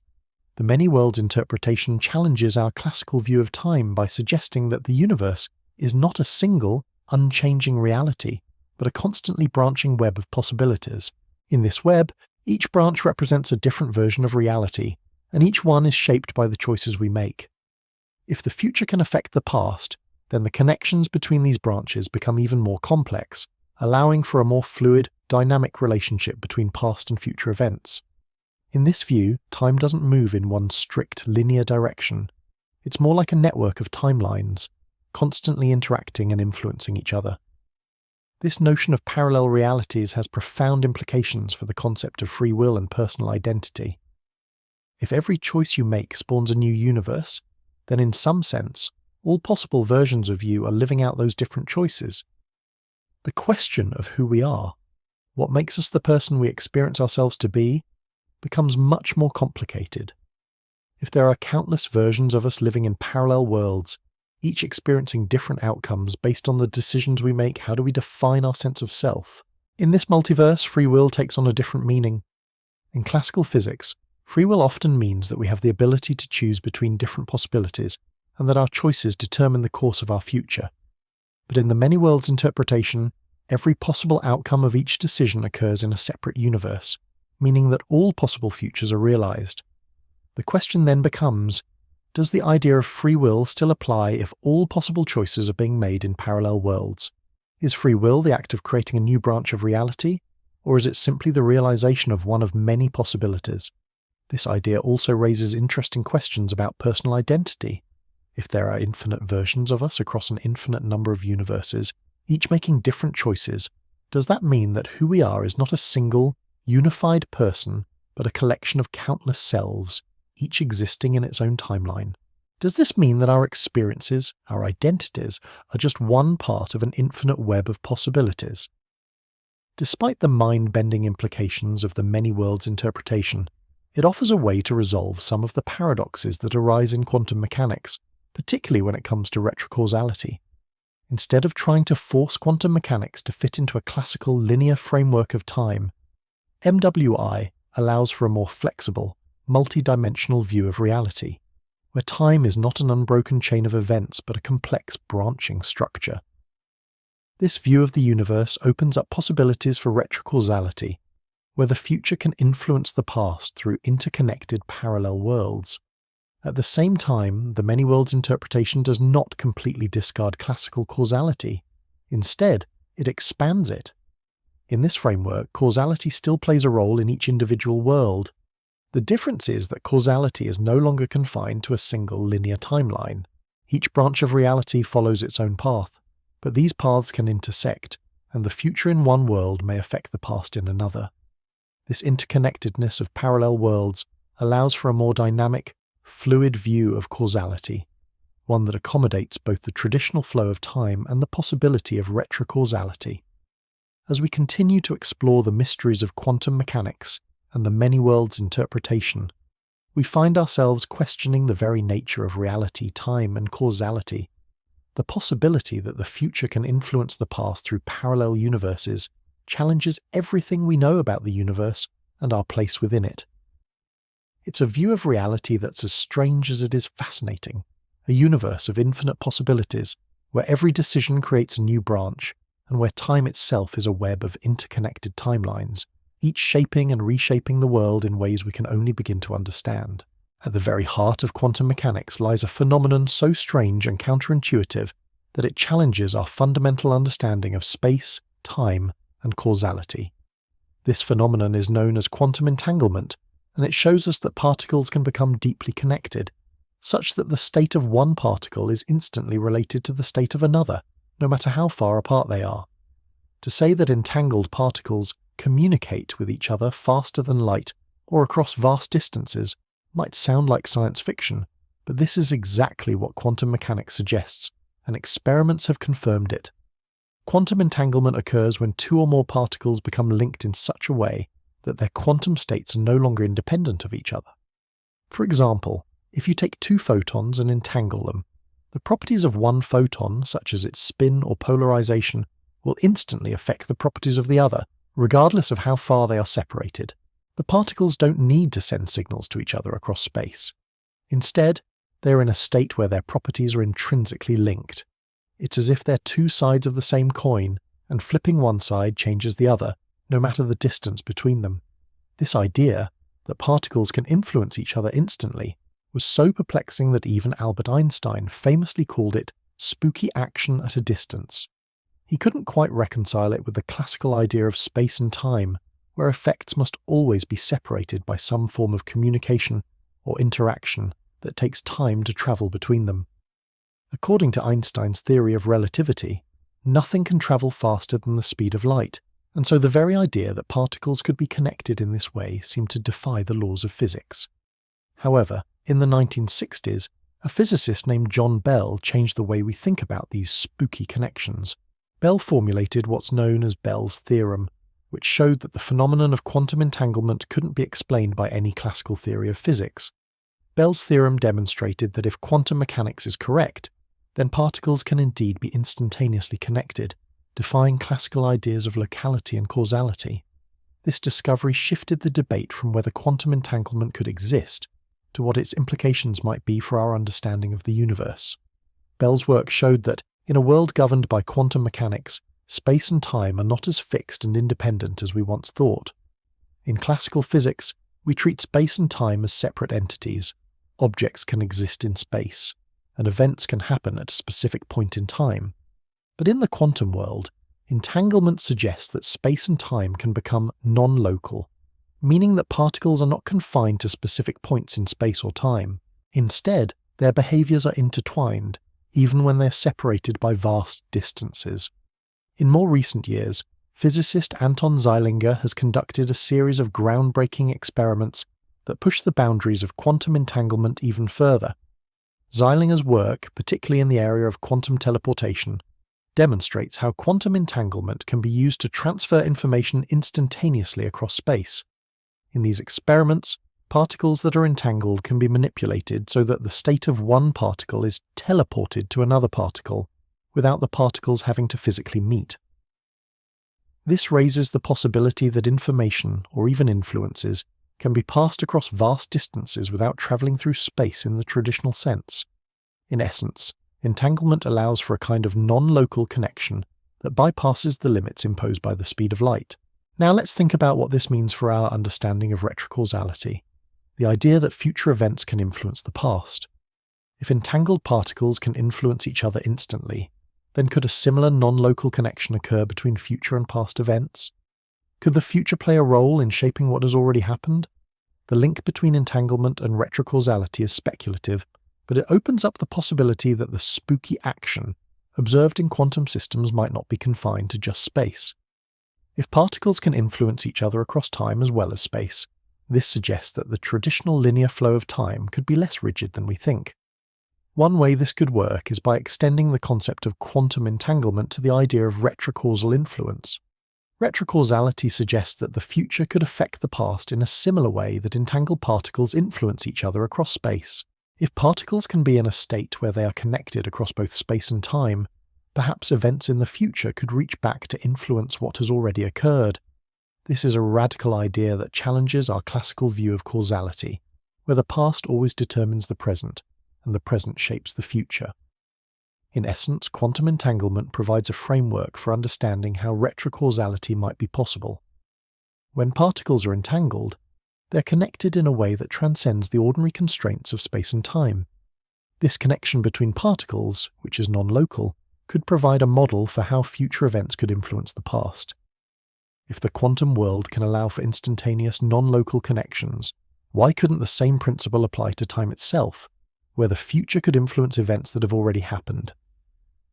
The many worlds interpretation challenges our classical view of time by suggesting that the universe is not a single, unchanging reality, but a constantly branching web of possibilities. In this web, each branch represents a different version of reality, and each one is shaped by the choices we make. If the future can affect the past, then the connections between these branches become even more complex, allowing for a more fluid, dynamic relationship between past and future events. In this view, time doesn't move in one strict, linear direction. It's more like a network of timelines, constantly interacting and influencing each other. This notion of parallel realities has profound implications for the concept of free will and personal identity. If every choice you make spawns a new universe, then in some sense, all possible versions of you are living out those different choices. The question of who we are, what makes us the person we experience ourselves to be, becomes much more complicated. If there are countless versions of us living in parallel worlds, each experiencing different outcomes based on the decisions we make, how do we define our sense of self? In this multiverse, free will takes on a different meaning. In classical physics, free will often means that we have the ability to choose between different possibilities and that our choices determine the course of our future. But in the many worlds interpretation, every possible outcome of each decision occurs in a separate universe, meaning that all possible futures are realized. The question then becomes, does the idea of free will still apply if all possible choices are being made in parallel worlds? Is free will the act of creating a new branch of reality, or is it simply the realization of one of many possibilities? This idea also raises interesting questions about personal identity. If there are infinite versions of us across an infinite number of universes, each making different choices, does that mean that who we are is not a single, unified person, but a collection of countless selves, each existing in its own timeline? Does this mean that our experiences, our identities, are just one part of an infinite web of possibilities? Despite the mind-bending implications of the many worlds interpretation, it offers a way to resolve some of the paradoxes that arise in quantum mechanics, particularly when it comes to retrocausality. Instead of trying to force quantum mechanics to fit into a classical linear framework of time, MWI allows for a more flexible, multi-dimensional view of reality, where time is not an unbroken chain of events but a complex branching structure. This view of the universe opens up possibilities for retrocausality, where the future can influence the past through interconnected parallel worlds. At the same time, the many worlds interpretation does not completely discard classical causality. Instead, it expands it. In this framework, causality still plays a role in each individual world. The difference is that causality is no longer confined to a single linear timeline. Each branch of reality follows its own path, but these paths can intersect, and the future in one world may affect the past in another. This interconnectedness of parallel worlds allows for a more dynamic, fluid view of causality, one that accommodates both the traditional flow of time and the possibility of retrocausality. As we continue to explore the mysteries of quantum mechanics and the many worlds interpretation, we find ourselves questioning the very nature of reality, time, and causality. The possibility that the future can influence the past through parallel universes challenges everything we know about the universe and our place within it. It's a view of reality that's as strange as it is fascinating, a universe of infinite possibilities, where every decision creates a new branch, and where time itself is a web of interconnected timelines, each shaping and reshaping the world in ways we can only begin to understand. At the very heart of quantum mechanics lies a phenomenon so strange and counterintuitive that it challenges our fundamental understanding of space, time, and causality. This phenomenon is known as quantum entanglement, and it shows us that particles can become deeply connected, such that the state of one particle is instantly related to the state of another, no matter how far apart they are. To say that entangled particles communicate with each other faster than light or across vast distances might sound like science fiction, but this is exactly what quantum mechanics suggests, and experiments have confirmed it. Quantum entanglement occurs when two or more particles become linked in such a way that their quantum states are no longer independent of each other. For example, if you take two photons and entangle them, the properties of one photon, such as its spin or polarization, will instantly affect the properties of the other, Regardless of how far they are separated, the particles don't need to send signals to each other across space. Instead, they are in a state where their properties are intrinsically linked. It's as if they're two sides of the same coin, and flipping one side changes the other, no matter the distance between them. This idea, that particles can influence each other instantly, was so perplexing that even Albert Einstein famously called it spooky action at a distance. He couldn't quite reconcile it with the classical idea of space and time, where effects must always be separated by some form of communication or interaction that takes time to travel between them. According to Einstein's theory of relativity, nothing can travel faster than the speed of light, and so the very idea that particles could be connected in this way seemed to defy the laws of physics. However, in the 1960s, a physicist named John Bell changed the way we think about these spooky connections. Bell formulated what's known as Bell's theorem, which showed that the phenomenon of quantum entanglement couldn't be explained by any classical theory of physics. Bell's theorem demonstrated that if quantum mechanics is correct, then particles can indeed be instantaneously connected, defying classical ideas of locality and causality. This discovery shifted the debate from whether quantum entanglement could exist to what its implications might be for our understanding of the universe. Bell's work showed that, in a world governed by quantum mechanics, space and time are not as fixed and independent as we once thought. In classical physics, we treat space and time as separate entities. Objects can exist in space, and events can happen at a specific point in time. But in the quantum world, entanglement suggests that space and time can become non-local, meaning that particles are not confined to specific points in space or time. Instead, their behaviors are intertwined, even when they're separated by vast distances. In more recent years, physicist Anton Zeilinger has conducted a series of groundbreaking experiments that push the boundaries of quantum entanglement even further. Zeilinger's work, particularly in the area of quantum teleportation, demonstrates how quantum entanglement can be used to transfer information instantaneously across space. In these experiments, particles that are entangled can be manipulated so that the state of one particle is teleported to another particle, without the particles having to physically meet. This raises the possibility that information, or even influences, can be passed across vast distances without travelling through space in the traditional sense. In essence, entanglement allows for a kind of non-local connection that bypasses the limits imposed by the speed of light. Now let's think about what this means for our understanding of retrocausality, the idea that future events can influence the past. If entangled particles can influence each other instantly, then could a similar non-local connection occur between future and past events? Could the future play a role in shaping what has already happened? The link between entanglement and retrocausality is speculative, but it opens up the possibility that the spooky action observed in quantum systems might not be confined to just space. If particles can influence each other across time as well as space, this suggests that the traditional linear flow of time could be less rigid than we think. One way this could work is by extending the concept of quantum entanglement to the idea of retrocausal influence. Retrocausality suggests that the future could affect the past in a similar way that entangled particles influence each other across space. If particles can be in a state where they are connected across both space and time, perhaps events in the future could reach back to influence what has already occurred. This is a radical idea that challenges our classical view of causality, where the past always determines the present, and the present shapes the future. In essence, quantum entanglement provides a framework for understanding how retrocausality might be possible. When particles are entangled, they're connected in a way that transcends the ordinary constraints of space and time. This connection between particles, which is non-local, could provide a model for how future events could influence the past. If the quantum world can allow for instantaneous non-local connections, why couldn't the same principle apply to time itself, where the future could influence events that have already happened?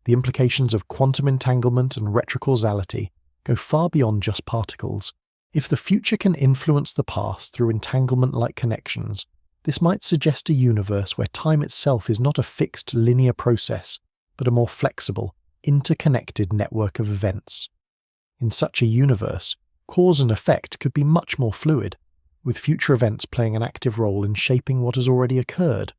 The implications of quantum entanglement and retrocausality go far beyond just particles. If the future can influence the past through entanglement-like connections, this might suggest a universe where time itself is not a fixed linear process, but a more flexible, interconnected network of events. In such a universe, cause and effect could be much more fluid, with future events playing an active role in shaping what has already occurred.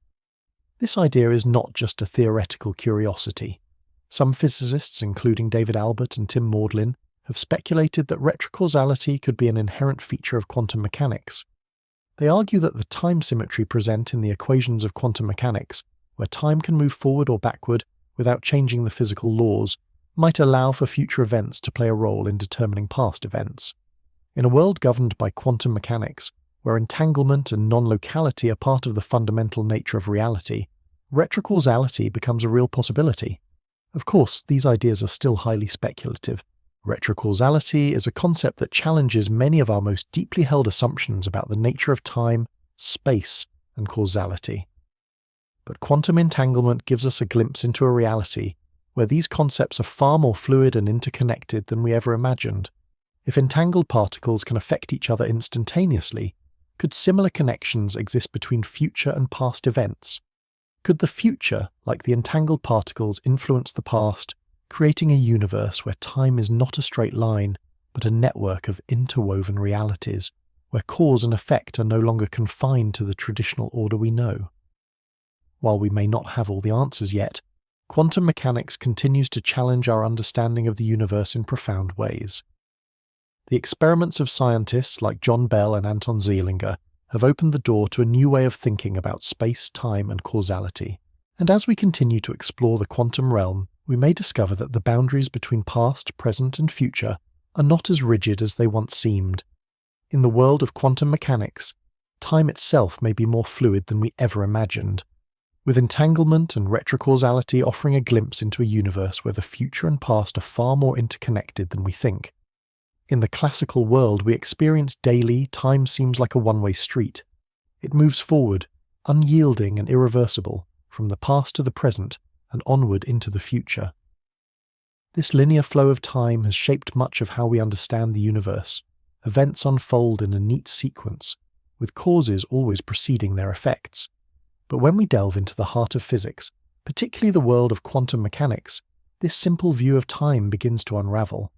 This idea is not just a theoretical curiosity. Some physicists, including David Albert and Tim Maudlin, have speculated that retrocausality could be an inherent feature of quantum mechanics. They argue that the time symmetry present in the equations of quantum mechanics, where time can move forward or backward without changing the physical laws, might allow for future events to play a role in determining past events. In a world governed by quantum mechanics, where entanglement and non-locality are part of the fundamental nature of reality, retrocausality becomes a real possibility. Of course, these ideas are still highly speculative. Retrocausality is a concept that challenges many of our most deeply held assumptions about the nature of time, space, and causality. But quantum entanglement gives us a glimpse into a reality where these concepts are far more fluid and interconnected than we ever imagined. If entangled particles can affect each other instantaneously, could similar connections exist between future and past events? Could the future, like the entangled particles, influence the past, creating a universe where time is not a straight line, but a network of interwoven realities, where cause and effect are no longer confined to the traditional order we know? While we may not have all the answers yet, quantum mechanics continues to challenge our understanding of the universe in profound ways. The experiments of scientists like John Bell and Anton Zeilinger have opened the door to a new way of thinking about space, time, and causality. And as we continue to explore the quantum realm, we may discover that the boundaries between past, present, and future are not as rigid as they once seemed. In the world of quantum mechanics, time itself may be more fluid than we ever imagined, with entanglement and retrocausality offering a glimpse into a universe where the future and past are far more interconnected than we think. In the classical world we experience daily, time seems like a one-way street. It moves forward, unyielding and irreversible, from the past to the present and onward into the future. This linear flow of time has shaped much of how we understand the universe. Events unfold in a neat sequence, with causes always preceding their effects. But when we delve into the heart of physics, particularly the world of quantum mechanics, this simple view of time begins to unravel.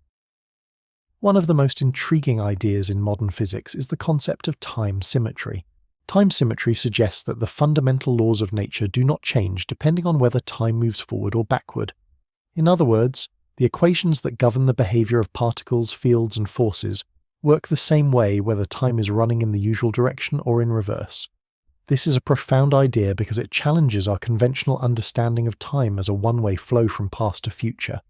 One of the most intriguing ideas in modern physics is the concept of time symmetry. Time symmetry suggests that the fundamental laws of nature do not change depending on whether time moves forward or backward. In other words, the equations that govern the behavior of particles, fields, and forces work the same way whether time is running in the usual direction or in reverse. This is a profound idea because it challenges our conventional understanding of time as a one-way flow from past to future.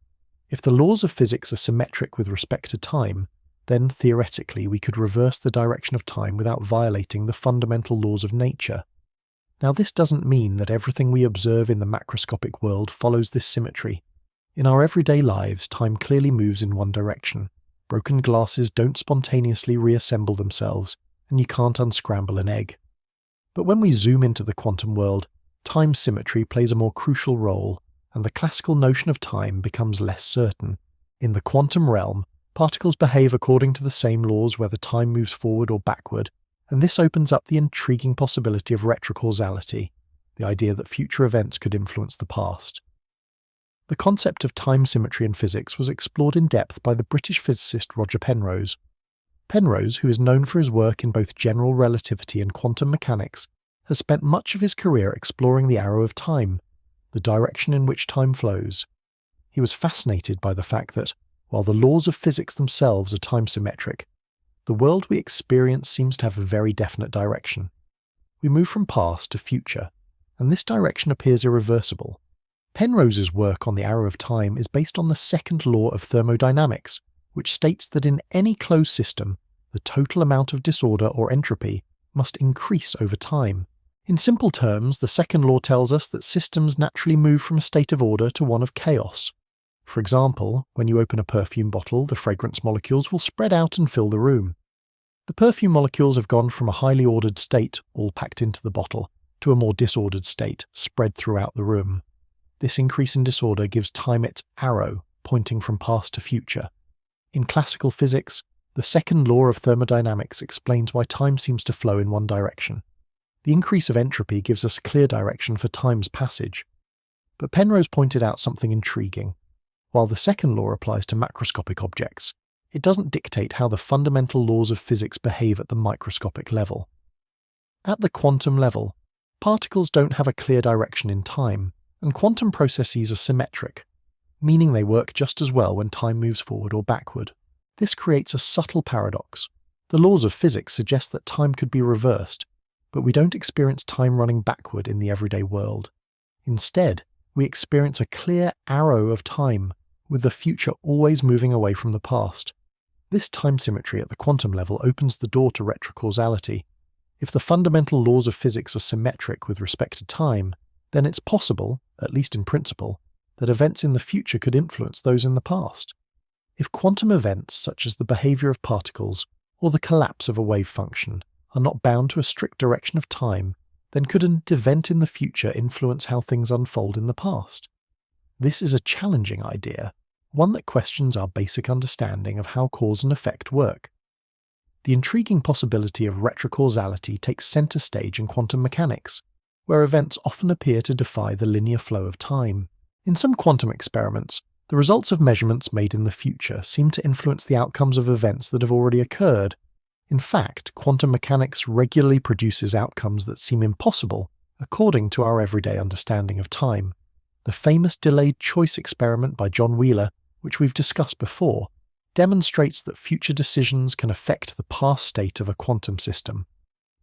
If the laws of physics are symmetric with respect to time, then theoretically we could reverse the direction of time without violating the fundamental laws of nature. Now this doesn't mean that everything we observe in the macroscopic world follows this symmetry. In our everyday lives, time clearly moves in one direction. Broken glasses don't spontaneously reassemble themselves, and you can't unscramble an egg. But when we zoom into the quantum world, time symmetry plays a more crucial role, and the classical notion of time becomes less certain. In the quantum realm, particles behave according to the same laws whether time moves forward or backward, and this opens up the intriguing possibility of retrocausality, the idea that future events could influence the past. The concept of time symmetry in physics was explored in depth by the British physicist Roger Penrose. Penrose, who is known for his work in both general relativity and quantum mechanics, has spent much of his career exploring the arrow of time, the direction in which time flows. He was fascinated by the fact that, while the laws of physics themselves are time-symmetric, the world we experience seems to have a very definite direction. We move from past to future, and this direction appears irreversible. Penrose's work on the arrow of time is based on the second law of thermodynamics, which states that in any closed system, the total amount of disorder or entropy must increase over time. In simple terms, the second law tells us that systems naturally move from a state of order to one of chaos. For example, when you open a perfume bottle, the fragrance molecules will spread out and fill the room. The perfume molecules have gone from a highly ordered state, all packed into the bottle, to a more disordered state, spread throughout the room. This increase in disorder gives time its arrow, pointing from past to future. In classical physics, the second law of thermodynamics explains why time seems to flow in one direction. The increase of entropy gives us a clear direction for time's passage. But Penrose pointed out something intriguing. While the second law applies to macroscopic objects, it doesn't dictate how the fundamental laws of physics behave at the microscopic level. At the quantum level, particles don't have a clear direction in time, and quantum processes are symmetric, meaning they work just as well when time moves forward or backward. This creates a subtle paradox. The laws of physics suggest that time could be reversed, but we don't experience time running backward in the everyday world. Instead, we experience a clear arrow of time, with the future always moving away from the past. This time symmetry at the quantum level opens the door to retrocausality. If the fundamental laws of physics are symmetric with respect to time, then it's possible, at least in principle, that events in the future could influence those in the past. If quantum events such as the behavior of particles or the collapse of a wave function are not bound to a strict direction of time, then could an event in the future influence how things unfold in the past? This is a challenging idea, one that questions our basic understanding of how cause and effect work. The intriguing possibility of retrocausality takes center stage in quantum mechanics, where events often appear to defy the linear flow of time. In some quantum experiments, the results of measurements made in the future seem to influence the outcomes of events that have already occurred. In fact, quantum mechanics regularly produces outcomes that seem impossible according to our everyday understanding of time. The famous delayed choice experiment by John Wheeler, which we've discussed before, demonstrates that future decisions can affect the past state of a quantum system.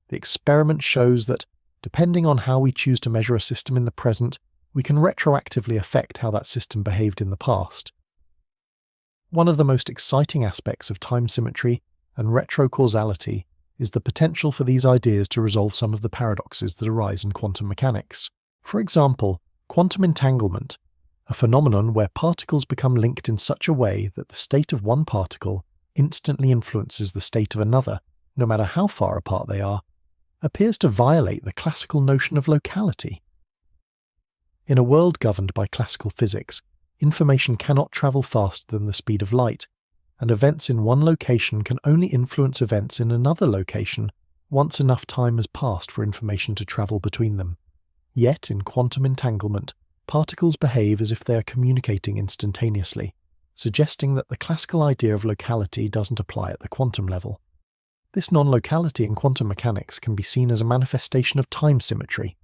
The experiment shows that, depending on how we choose to measure a system in the present, we can retroactively affect how that system behaved in the past. One of the most exciting aspects of time symmetry and retrocausality is the potential for these ideas to resolve some of the paradoxes that arise in quantum mechanics. For example, quantum entanglement, a phenomenon where particles become linked in such a way that the state of one particle instantly influences the state of another, no matter how far apart they are, appears to violate the classical notion of locality. In a world governed by classical physics, information cannot travel faster than the speed of light, and events in one location can only influence events in another location once enough time has passed for information to travel between them. Yet, in quantum entanglement, particles behave as if they are communicating instantaneously, suggesting that the classical idea of locality doesn't apply at the quantum level. This non-locality in quantum mechanics can be seen as a manifestation of time symmetry.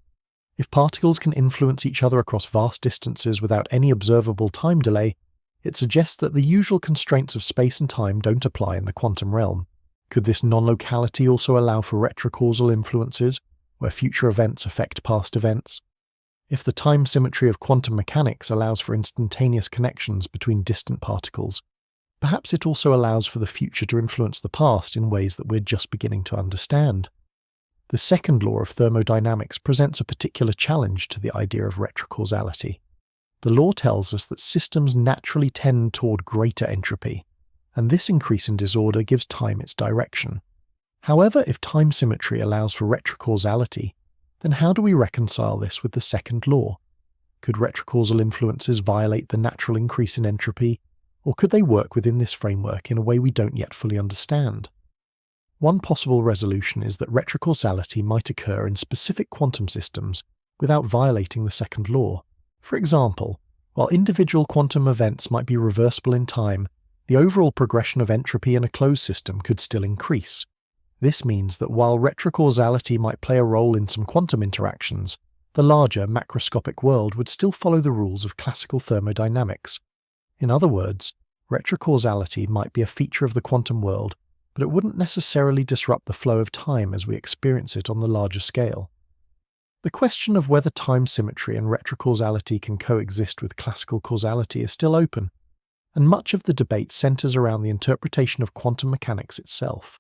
If particles can influence each other across vast distances without any observable time delay, it suggests that the usual constraints of space and time don't apply in the quantum realm. Could this non-locality also allow for retrocausal influences, where future events affect past events? If the time symmetry of quantum mechanics allows for instantaneous connections between distant particles, perhaps it also allows for the future to influence the past in ways that we're just beginning to understand. The second law of thermodynamics presents a particular challenge to the idea of retrocausality. The law tells us that systems naturally tend toward greater entropy, and this increase in disorder gives time its direction. However, if time symmetry allows for retrocausality, then how do we reconcile this with the second law? Could retrocausal influences violate the natural increase in entropy, or could they work within this framework in a way we don't yet fully understand? One possible resolution is that retrocausality might occur in specific quantum systems without violating the second law. For example, while individual quantum events might be reversible in time, the overall progression of entropy in a closed system could still increase. This means that while retrocausality might play a role in some quantum interactions, the larger macroscopic world would still follow the rules of classical thermodynamics. In other words, retrocausality might be a feature of the quantum world, but it wouldn't necessarily disrupt the flow of time as we experience it on the larger scale. The question of whether time symmetry and retrocausality can coexist with classical causality is still open, and much of the debate centers around the interpretation of quantum mechanics itself.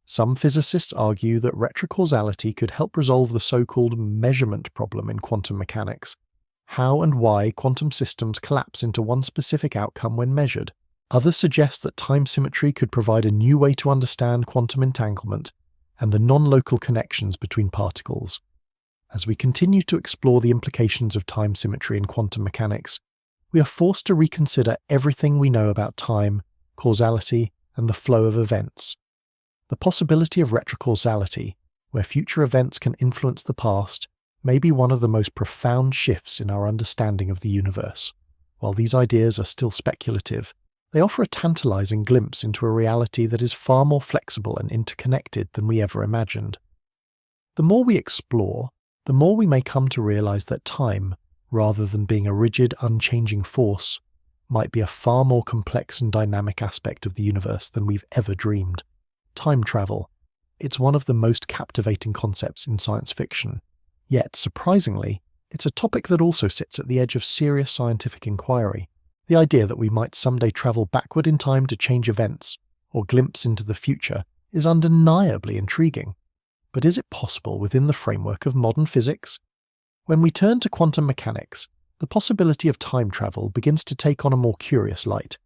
Some physicists argue that retrocausality could help resolve the so-called measurement problem in quantum mechanics, how and why quantum systems collapse into one specific outcome when measured. Others suggest that time symmetry could provide a new way to understand quantum entanglement and the non-local connections between particles. As we continue to explore the implications of time symmetry in quantum mechanics, we are forced to reconsider everything we know about time, causality, and the flow of events. The possibility of retrocausality, where future events can influence the past, may be one of the most profound shifts in our understanding of the universe. While these ideas are still speculative, they offer a tantalizing glimpse into a reality that is far more flexible and interconnected than we ever imagined. The more we explore, the more we may come to realize that time, rather than being a rigid, unchanging force, might be a far more complex and dynamic aspect of the universe than we've ever dreamed. Time travel. It's one of the most captivating concepts in science fiction. Yet, surprisingly, it's a topic that also sits at the edge of serious scientific inquiry. The idea that we might someday travel backward in time to change events, or glimpse into the future, is undeniably intriguing. But is it possible within the framework of modern physics? When we turn to quantum mechanics, the possibility of time travel begins to take on a more curious light.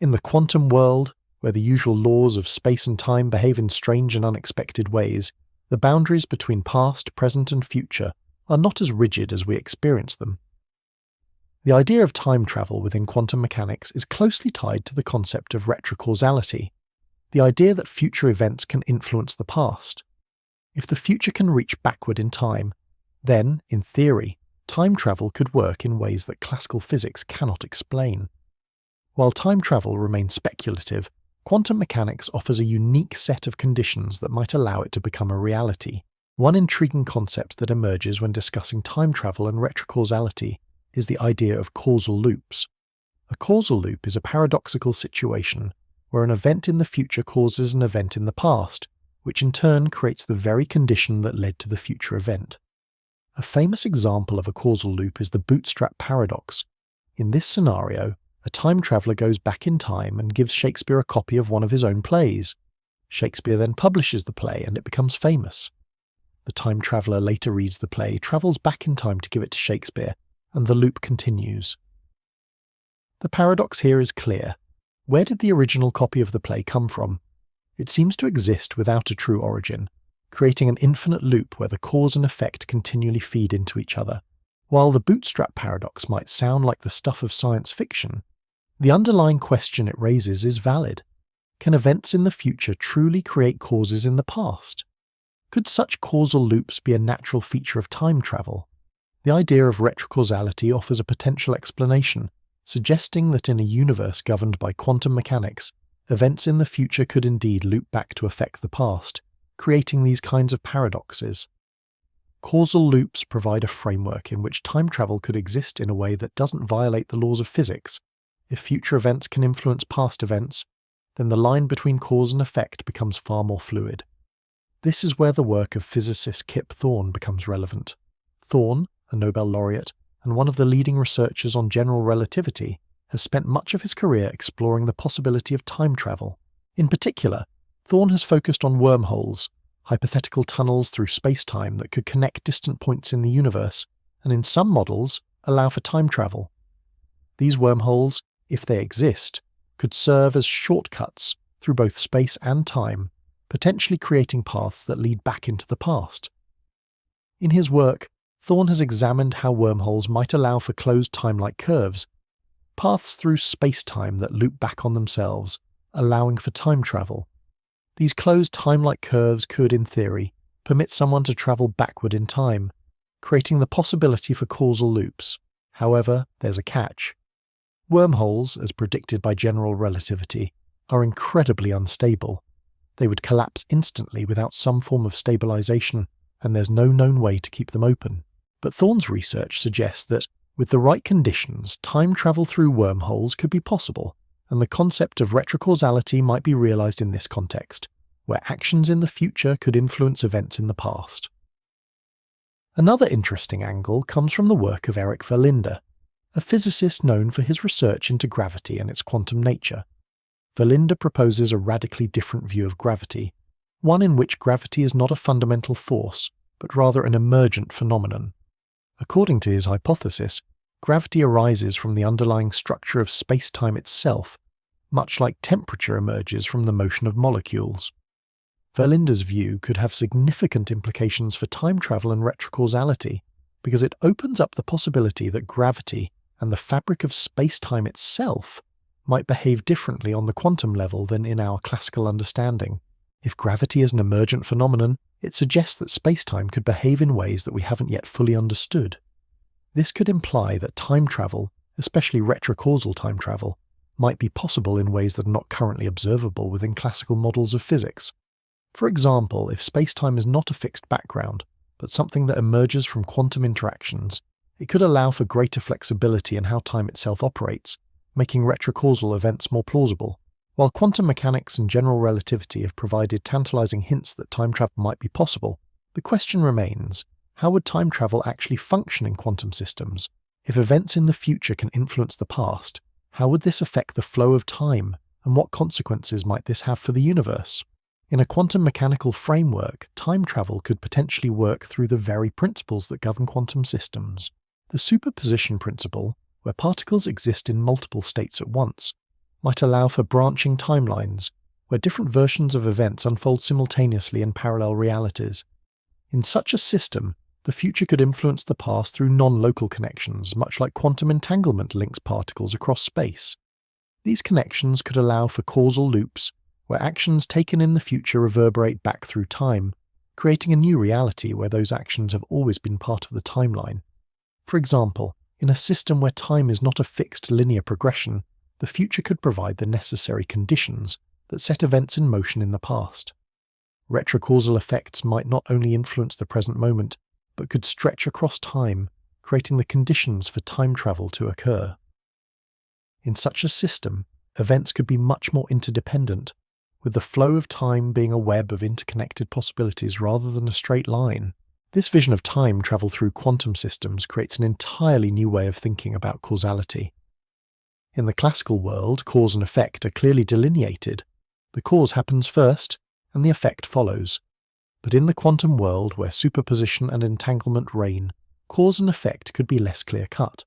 In the quantum world, where the usual laws of space and time behave in strange and unexpected ways, the boundaries between past, present, and future are not as rigid as we experience them. The idea of time travel within quantum mechanics is closely tied to the concept of retrocausality, the idea that future events can influence the past. If the future can reach backward in time, then, in theory, time travel could work in ways that classical physics cannot explain. While time travel remains speculative, quantum mechanics offers a unique set of conditions that might allow it to become a reality. One intriguing concept that emerges when discussing time travel and retrocausality is the idea of causal loops. A causal loop is a paradoxical situation where an event in the future causes an event in the past, which in turn creates the very condition that led to the future event. A famous example of a causal loop is the bootstrap paradox. In this scenario, a time traveller goes back in time and gives Shakespeare a copy of one of his own plays. Shakespeare then publishes the play and it becomes famous. The time traveller later reads the play, travels back in time to give it to Shakespeare, and the loop continues. The paradox here is clear. Where did the original copy of the play come from? It seems to exist without a true origin, creating an infinite loop where the cause and effect continually feed into each other. While the bootstrap paradox might sound like the stuff of science fiction, the underlying question it raises is valid. Can events in the future truly create causes in the past? Could such causal loops be a natural feature of time travel? The idea of retrocausality offers a potential explanation, suggesting that in a universe governed by quantum mechanics, events in the future could indeed loop back to affect the past, creating these kinds of paradoxes. Causal loops provide a framework in which time travel could exist in a way that doesn't violate the laws of physics. If future events can influence past events, then the line between cause and effect becomes far more fluid. This is where the work of physicist Kip Thorne becomes relevant. Thorne, a Nobel laureate and one of the leading researchers on general relativity, has spent much of his career exploring the possibility of time travel. In particular, Thorne has focused on wormholes, hypothetical tunnels through space-time that could connect distant points in the universe, and in some models, allow for time travel. These wormholes, if they exist, could serve as shortcuts through both space and time, potentially creating paths that lead back into the past. In his work, Thorne has examined how wormholes might allow for closed time-like curves, paths through space-time that loop back on themselves, allowing for time travel. These closed time-like curves could, in theory, permit someone to travel backward in time, creating the possibility for causal loops. However, there's a catch. Wormholes, as predicted by general relativity, are incredibly unstable. They would collapse instantly without some form of stabilization, and there's no known way to keep them open. But Thorne's research suggests that, with the right conditions, time travel through wormholes could be possible, and the concept of retrocausality might be realized in this context, where actions in the future could influence events in the past. Another interesting angle comes from the work of Eric Verlinde, a physicist known for his research into gravity and its quantum nature. Verlinde proposes a radically different view of gravity, one in which gravity is not a fundamental force, but rather an emergent phenomenon. According to his hypothesis, gravity arises from the underlying structure of space-time itself, much like temperature emerges from the motion of molecules. Verlinde's view could have significant implications for time travel and retrocausality, because it opens up the possibility that gravity and the fabric of space-time itself might behave differently on the quantum level than in our classical understanding. If gravity is an emergent phenomenon, it suggests that space-time could behave in ways that we haven't yet fully understood. This could imply that time travel, especially retrocausal time travel, might be possible in ways that are not currently observable within classical models of physics. For example, if space-time is not a fixed background, but something that emerges from quantum interactions, it could allow for greater flexibility in how time itself operates, making retrocausal events more plausible. While quantum mechanics and general relativity have provided tantalizing hints that time travel might be possible, the question remains, how would time travel actually function in quantum systems? If events in the future can influence the past, how would this affect the flow of time, and what consequences might this have for the universe? In a quantum mechanical framework, time travel could potentially work through the very principles that govern quantum systems. The superposition principle, where particles exist in multiple states at once, might allow for branching timelines, where different versions of events unfold simultaneously in parallel realities. In such a system, the future could influence the past through non-local connections, much like quantum entanglement links particles across space. These connections could allow for causal loops, where actions taken in the future reverberate back through time, creating a new reality where those actions have always been part of the timeline. For example, in a system where time is not a fixed linear progression, the future could provide the necessary conditions that set events in motion in the past. Retrocausal effects might not only influence the present moment, but could stretch across time, creating the conditions for time travel to occur. In such a system, events could be much more interdependent, with the flow of time being a web of interconnected possibilities rather than a straight line. This vision of time travel through quantum systems creates an entirely new way of thinking about causality. In the classical world, cause and effect are clearly delineated. The cause happens first, and the effect follows. But in the quantum world, where superposition and entanglement reign, cause and effect could be less clear-cut.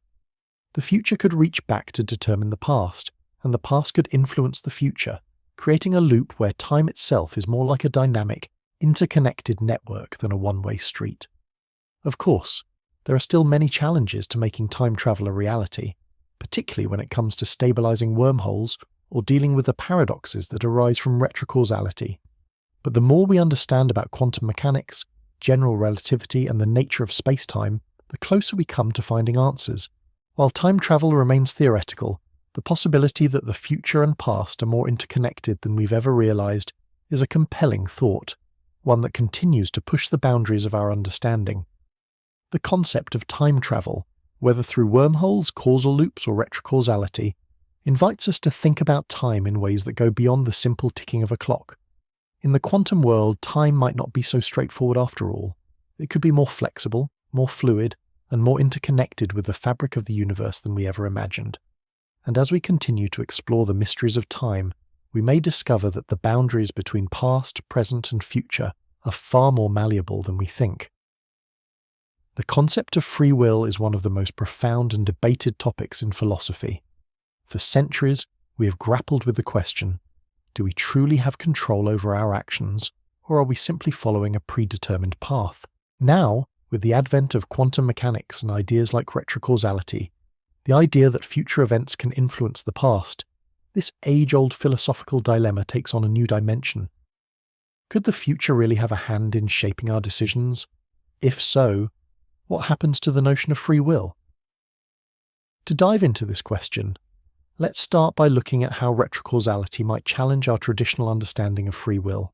The future could reach back to determine the past, and the past could influence the future, creating a loop where time itself is more like a dynamic, interconnected network than a one-way street. Of course, there are still many challenges to making time travel a reality, particularly when it comes to stabilizing wormholes or dealing with the paradoxes that arise from retrocausality. But the more we understand about quantum mechanics, general relativity, and the nature of space-time, the closer we come to finding answers. While time travel remains theoretical, the possibility that the future and past are more interconnected than we've ever realized is a compelling thought, one that continues to push the boundaries of our understanding. The concept of time travel, whether through wormholes, causal loops, or retrocausality, invites us to think about time in ways that go beyond the simple ticking of a clock. In the quantum world, time might not be so straightforward after all. It could be more flexible, more fluid, and more interconnected with the fabric of the universe than we ever imagined. And as we continue to explore the mysteries of time, we may discover that the boundaries between past, present, and future are far more malleable than we think. The concept of free will is one of the most profound and debated topics in philosophy. For centuries, we have grappled with the question, do we truly have control over our actions, or are we simply following a predetermined path? Now, with the advent of quantum mechanics and ideas like retrocausality, the idea that future events can influence the past, this age-old philosophical dilemma takes on a new dimension. Could the future really have a hand in shaping our decisions? If so, what happens to the notion of free will? To dive into this question, let's start by looking at how retrocausality might challenge our traditional understanding of free will.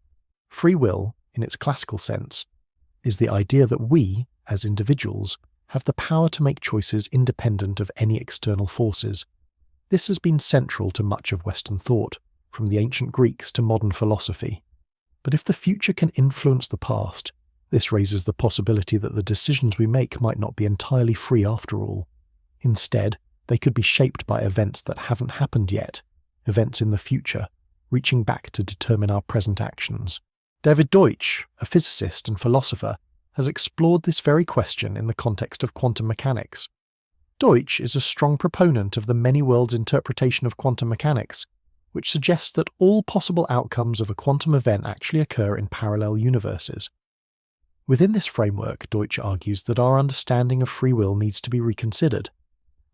Free will, in its classical sense, is the idea that we, as individuals, have the power to make choices independent of any external forces. This has been central to much of Western thought, from the ancient Greeks to modern philosophy. But if the future can influence the past, this raises the possibility that the decisions we make might not be entirely free after all. Instead, they could be shaped by events that haven't happened yet, events in the future, reaching back to determine our present actions. David Deutsch, a physicist and philosopher, has explored this very question in the context of quantum mechanics. Deutsch is a strong proponent of the many worlds interpretation of quantum mechanics, which suggests that all possible outcomes of a quantum event actually occur in parallel universes. Within this framework, Deutsch argues that our understanding of free will needs to be reconsidered.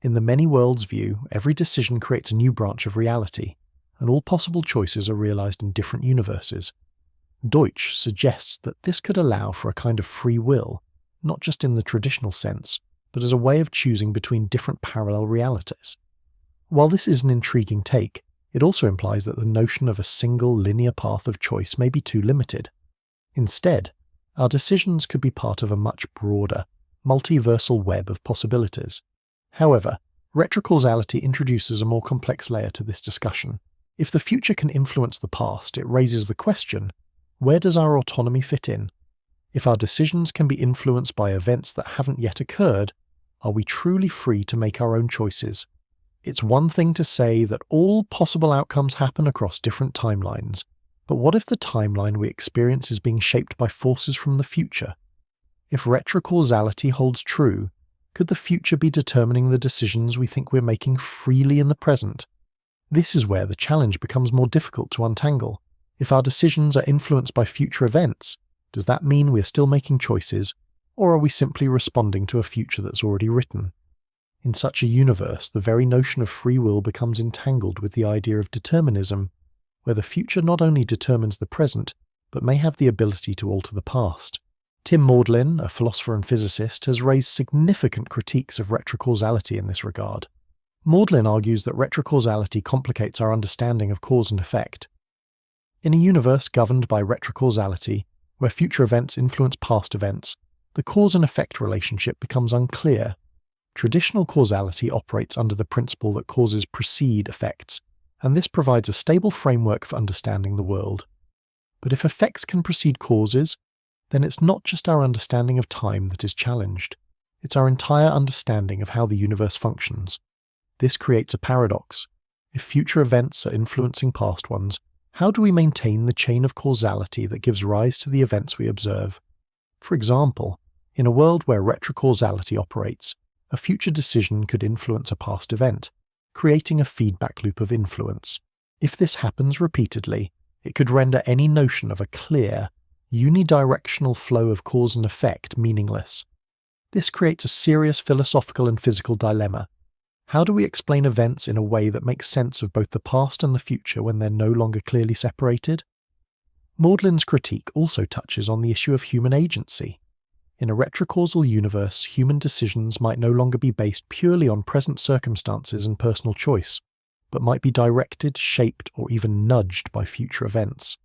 In the many worlds view, every decision creates a new branch of reality, and all possible choices are realized in different universes. Deutsch suggests that this could allow for a kind of free will, not just in the traditional sense, but as a way of choosing between different parallel realities. While this is an intriguing take, it also implies that the notion of a single linear path of choice may be too limited. Instead, our decisions could be part of a much broader, multiversal web of possibilities. However, Retrocausality introduces a more complex layer to this discussion. If the future can influence the past, it raises the question, where does our autonomy fit in? If our decisions can be influenced by events that haven't yet occurred, are we truly free to make our own choices? It's one thing to say that all possible outcomes happen across different timelines, but what if the timeline we experience is being shaped by forces from the future? If retrocausality holds true, could the future be determining the decisions we think we're making freely in the present? This is where the challenge becomes more difficult to untangle. If our decisions are influenced by future events, does that mean we're still making choices, or are we simply responding to a future that's already written? In such a universe, the very notion of free will becomes entangled with the idea of determinism, where the future not only determines the present, but may have the ability to alter the past. Tim Maudlin, a philosopher and physicist, has raised significant critiques of retrocausality in this regard. Maudlin argues that retrocausality complicates our understanding of cause and effect. In a universe governed by retrocausality, where future events influence past events, the cause and effect relationship becomes unclear. Traditional causality operates under the principle that causes precede effects, and this provides a stable framework for understanding the world. But if effects can precede causes, then it's not just our understanding of time that is challenged. It's our entire understanding of how the universe functions. This creates a paradox. If future events are influencing past ones, how do we maintain the chain of causality that gives rise to the events we observe? For example, in a world where retrocausality operates, a future decision could influence a past event, creating a feedback loop of influence. If this happens repeatedly, it could render any notion of a clear, unidirectional flow of cause and effect meaningless. This creates a serious philosophical and physical dilemma. How do we explain events in a way that makes sense of both the past and the future when they're no longer clearly separated? Maudlin's critique also touches on the issue of human agency. In a retrocausal universe, human decisions might no longer be based purely on present circumstances and personal choice, but might be directed, shaped, or even nudged by future events.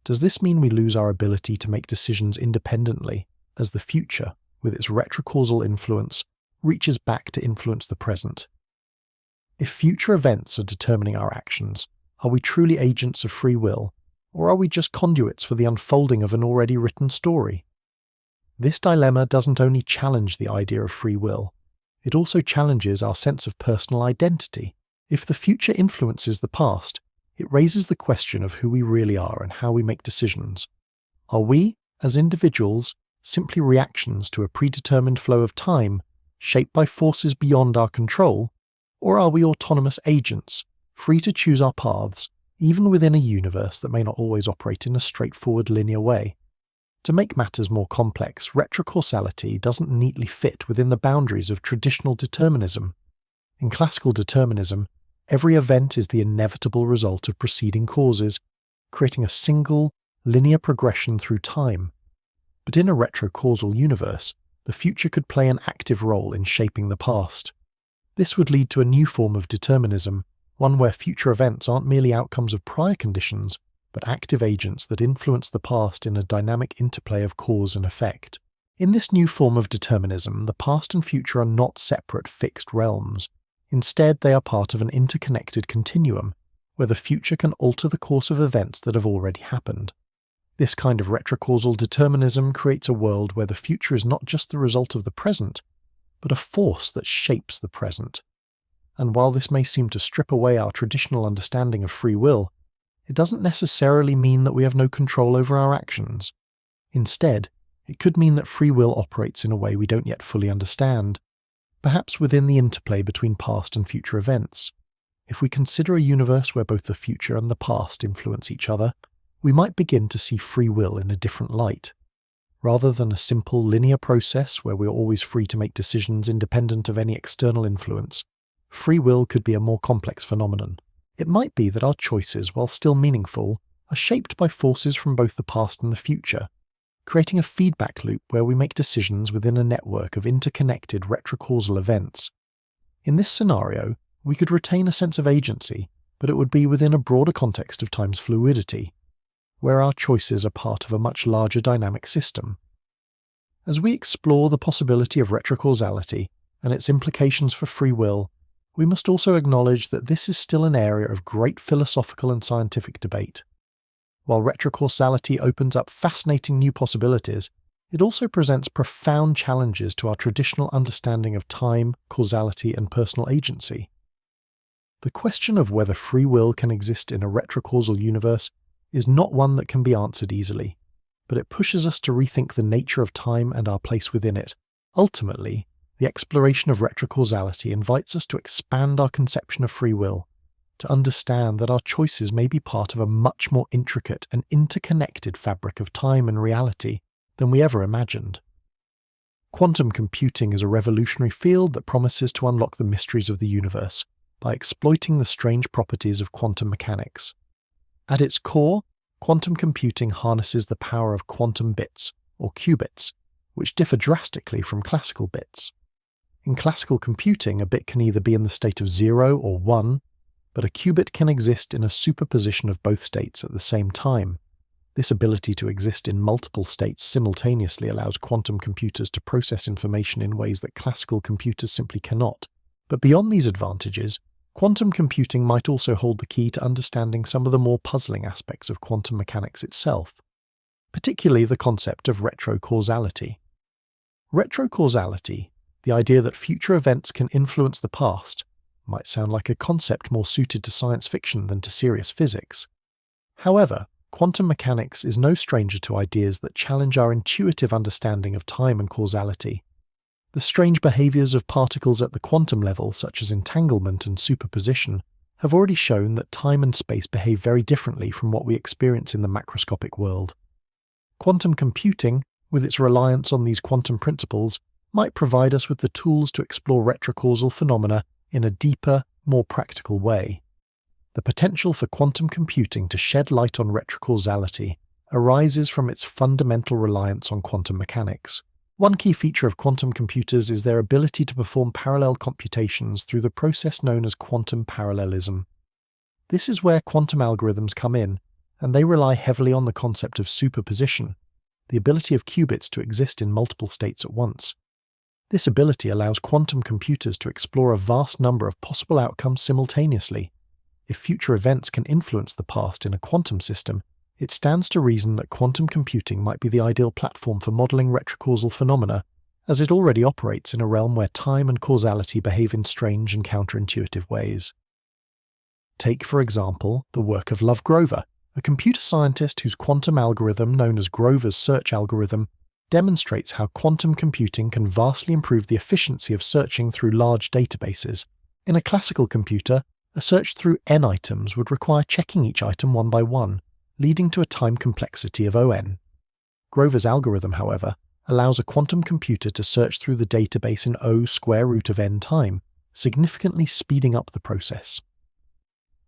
Does this mean we lose our ability to make decisions independently, as the future, with its retrocausal influence, reaches back to influence the present? If future events are determining our actions, are we truly agents of free will, or are we just conduits for the unfolding of an already written story? This dilemma doesn't only challenge the idea of free will, it also challenges our sense of personal identity. If the future influences the past, it raises the question of who we really are and how we make decisions. Are we, as individuals, simply reactions to a predetermined flow of time, shaped by forces beyond our control, or are we autonomous agents, free to choose our paths, even within a universe that may not always operate in a straightforward linear way? To make matters more complex, retrocausality doesn't neatly fit within the boundaries of traditional determinism. In classical determinism, every event is the inevitable result of preceding causes, creating a single, linear progression through time. But in a retrocausal universe, the future could play an active role in shaping the past. This would lead to a new form of determinism, one where future events aren't merely outcomes of prior conditions, but active agents that influence the past in a dynamic interplay of cause and effect. In this new form of determinism, the past and future are not separate fixed realms. Instead, they are part of an interconnected continuum, where the future can alter the course of events that have already happened. This kind of retrocausal determinism creates a world where the future is not just the result of the present, but a force that shapes the present. And while this may seem to strip away our traditional understanding of free will, it doesn't necessarily mean that we have no control over our actions. Instead, it could mean that free will operates in a way we don't yet fully understand, perhaps within the interplay between past and future events. If we consider a universe where both the future and the past influence each other, we might begin to see free will in a different light. Rather than a simple linear process where we're always free to make decisions independent of any external influence, free will could be a more complex phenomenon. It might be that our choices, while still meaningful, are shaped by forces from both the past and the future, creating a feedback loop where we make decisions within a network of interconnected retrocausal events. In this scenario, we could retain a sense of agency, but it would be within a broader context of time's fluidity, where our choices are part of a much larger dynamic system. As we explore the possibility of retrocausality and its implications for free will, we must also acknowledge that this is still an area of great philosophical and scientific debate. While retrocausality opens up fascinating new possibilities, it also presents profound challenges to our traditional understanding of time, causality, and personal agency. The question of whether free will can exist in a retrocausal universe is not one that can be answered easily, but it pushes us to rethink the nature of time and our place within it. Ultimately, the exploration of retrocausality invites us to expand our conception of free will, to understand that our choices may be part of a much more intricate and interconnected fabric of time and reality than we ever imagined. Quantum computing is a revolutionary field that promises to unlock the mysteries of the universe by exploiting the strange properties of quantum mechanics. At its core, quantum computing harnesses the power of quantum bits, or qubits, which differ drastically from classical bits. In classical computing, a bit can either be in the state of 0 or 1, but a qubit can exist in a superposition of both states at the same time. This ability to exist in multiple states simultaneously allows quantum computers to process information in ways that classical computers simply cannot. But beyond these advantages, quantum computing might also hold the key to understanding some of the more puzzling aspects of quantum mechanics itself, particularly the concept of retrocausality. Retrocausality, the idea that future events can influence the past, might sound like a concept more suited to science fiction than to serious physics. However, quantum mechanics is no stranger to ideas that challenge our intuitive understanding of time and causality. The strange behaviors of particles at the quantum level, such as entanglement and superposition, have already shown that time and space behave very differently from what we experience in the macroscopic world. Quantum computing, with its reliance on these quantum principles, might provide us with the tools to explore retrocausal phenomena in a deeper, more practical way. The potential for quantum computing to shed light on retrocausality arises from its fundamental reliance on quantum mechanics. One key feature of quantum computers is their ability to perform parallel computations through the process known as quantum parallelism. This is where quantum algorithms come in, and they rely heavily on the concept of superposition, the ability of qubits to exist in multiple states at once. This ability allows quantum computers to explore a vast number of possible outcomes simultaneously. If future events can influence the past in a quantum system, it stands to reason that quantum computing might be the ideal platform for modeling retrocausal phenomena, as it already operates in a realm where time and causality behave in strange and counterintuitive ways. Take, for example, the work of Love Grover, a computer scientist whose quantum algorithm, known as Grover's search algorithm, demonstrates how quantum computing can vastly improve the efficiency of searching through large databases. In a classical computer, a search through n items would require checking each item one by one, leading to a time complexity of O(n). Grover's algorithm, however, allows a quantum computer to search through the database in O square root of n time, significantly speeding up the process.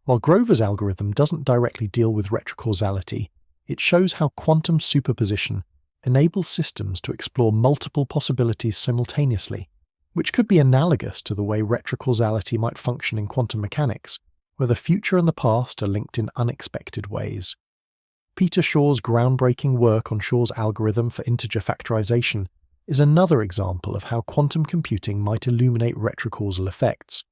While Grover's algorithm doesn't directly deal with retrocausality, it shows how quantum superposition enables systems to explore multiple possibilities simultaneously, which could be analogous to the way retrocausality might function in quantum mechanics, where the future and the past are linked in unexpected ways. Peter Shor's groundbreaking work on Shor's algorithm for integer factorization is another example of how quantum computing might illuminate retrocausal effects.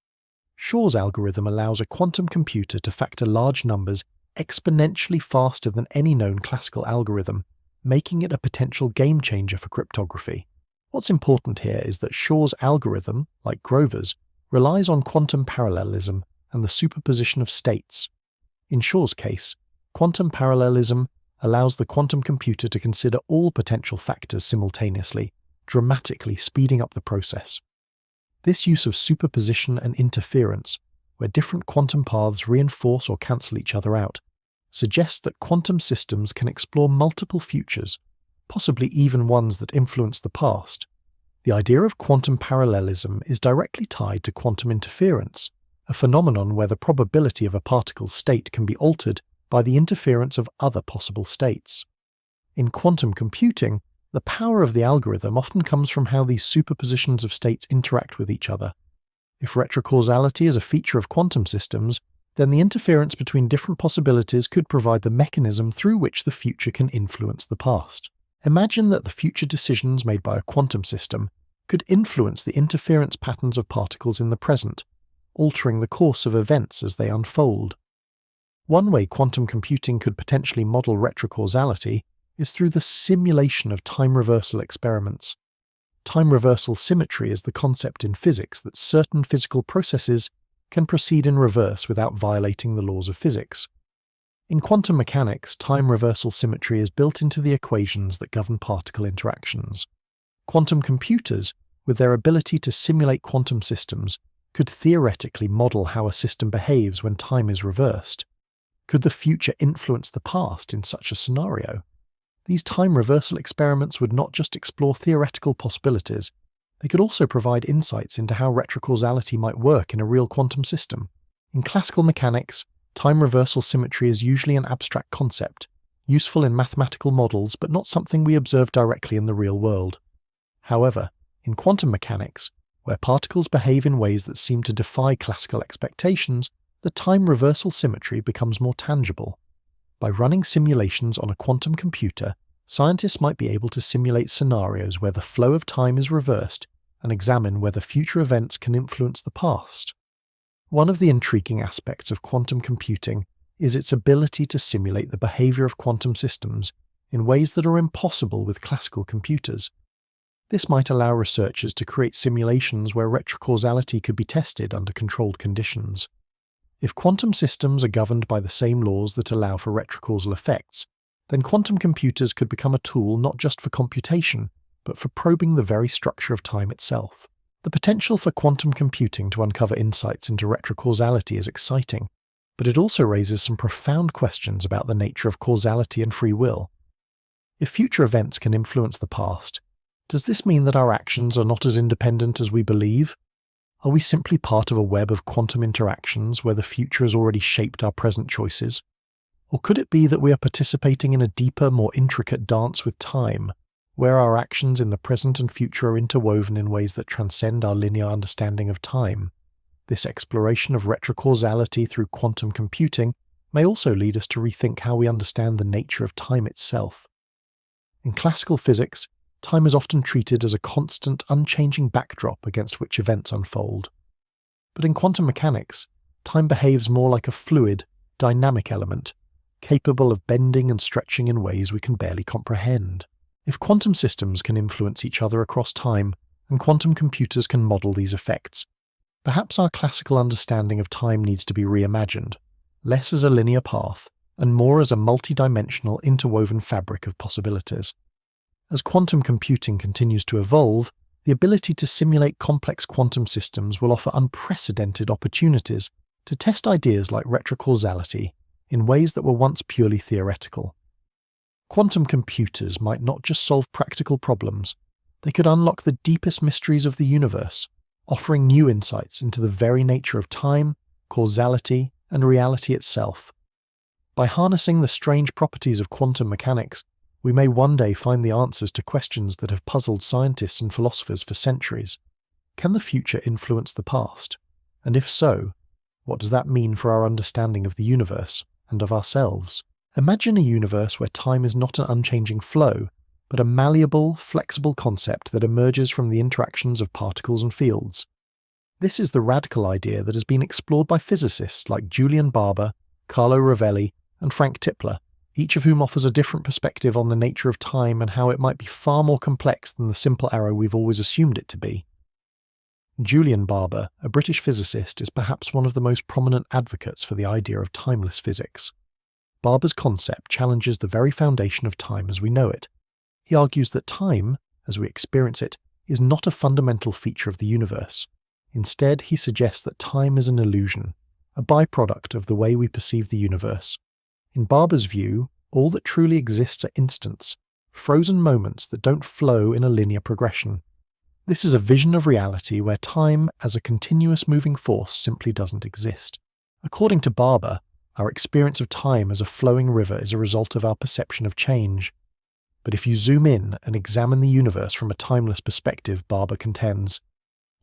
Shor's algorithm allows a quantum computer to factor large numbers exponentially faster than any known classical algorithm, making it a potential game-changer for cryptography. What's important here is that Shor's algorithm, like Grover's, relies on quantum parallelism and the superposition of states. In Shor's case, quantum parallelism allows the quantum computer to consider all potential factors simultaneously, dramatically speeding up the process. This use of superposition and interference, where different quantum paths reinforce or cancel each other out, suggests that quantum systems can explore multiple futures, possibly even ones that influence the past. The idea of quantum parallelism is directly tied to quantum interference, a phenomenon where the probability of a particle's state can be altered by the interference of other possible states. In quantum computing, the power of the algorithm often comes from how these superpositions of states interact with each other. If retrocausality is a feature of quantum systems, then the interference between different possibilities could provide the mechanism through which the future can influence the past. Imagine that the future decisions made by a quantum system could influence the interference patterns of particles in the present, altering the course of events as they unfold. One way quantum computing could potentially model retrocausality is through the simulation of time reversal experiments. Time reversal symmetry is the concept in physics that certain physical processes can proceed in reverse without violating the laws of physics. In quantum mechanics, time reversal symmetry is built into the equations that govern particle interactions. Quantum computers, with their ability to simulate quantum systems, could theoretically model how a system behaves when time is reversed. Could the future influence the past in such a scenario? These time reversal experiments would not just explore theoretical possibilities, they could also provide insights into how retrocausality might work in a real quantum system. In classical mechanics, time reversal symmetry is usually an abstract concept, useful in mathematical models but not something we observe directly in the real world. However, in quantum mechanics, where particles behave in ways that seem to defy classical expectations, the time reversal symmetry becomes more tangible. By running simulations on a quantum computer, scientists might be able to simulate scenarios where the flow of time is reversed and examine whether future events can influence the past. One of the intriguing aspects of quantum computing is its ability to simulate the behavior of quantum systems in ways that are impossible with classical computers. This might allow researchers to create simulations where retrocausality could be tested under controlled conditions. If quantum systems are governed by the same laws that allow for retrocausal effects, then quantum computers could become a tool not just for computation, but for probing the very structure of time itself. The potential for quantum computing to uncover insights into retrocausality is exciting, but it also raises some profound questions about the nature of causality and free will. If future events can influence the past, does this mean that our actions are not as independent as we believe? Are we simply part of a web of quantum interactions where the future has already shaped our present choices? Or could it be that we are participating in a deeper, more intricate dance with time, where our actions in the present and future are interwoven in ways that transcend our linear understanding of time? This exploration of retrocausality through quantum computing may also lead us to rethink how we understand the nature of time itself. In classical physics, time is often treated as a constant, unchanging backdrop against which events unfold. But in quantum mechanics, time behaves more like a fluid, dynamic element, capable of bending and stretching in ways we can barely comprehend. If quantum systems can influence each other across time, and quantum computers can model these effects, perhaps our classical understanding of time needs to be reimagined, less as a linear path, and more as a multidimensional, interwoven fabric of possibilities. As quantum computing continues to evolve, the ability to simulate complex quantum systems will offer unprecedented opportunities to test ideas like retrocausality in ways that were once purely theoretical. Quantum computers might not just solve practical problems, they could unlock the deepest mysteries of the universe, offering new insights into the very nature of time, causality, and reality itself. By harnessing the strange properties of quantum mechanics, we may one day find the answers to questions that have puzzled scientists and philosophers for centuries. Can the future influence the past? And if so, what does that mean for our understanding of the universe and of ourselves? Imagine a universe where time is not an unchanging flow, but a malleable, flexible concept that emerges from the interactions of particles and fields. This is the radical idea that has been explored by physicists like Julian Barber, Carlo Rovelli, and Frank Tipler, each of whom offers a different perspective on the nature of time and how it might be far more complex than the simple arrow we've always assumed it to be. Julian Barber, a British physicist, is perhaps one of the most prominent advocates for the idea of timeless physics. Barber's concept challenges the very foundation of time as we know it. He argues that time, as we experience it, is not a fundamental feature of the universe. Instead, he suggests that time is an illusion, a byproduct of the way we perceive the universe. In Barber's view, all that truly exists are instants, frozen moments that don't flow in a linear progression. This is a vision of reality where time as a continuous moving force simply doesn't exist. According to Barber, our experience of time as a flowing river is a result of our perception of change. But if you zoom in and examine the universe from a timeless perspective, Barber contends,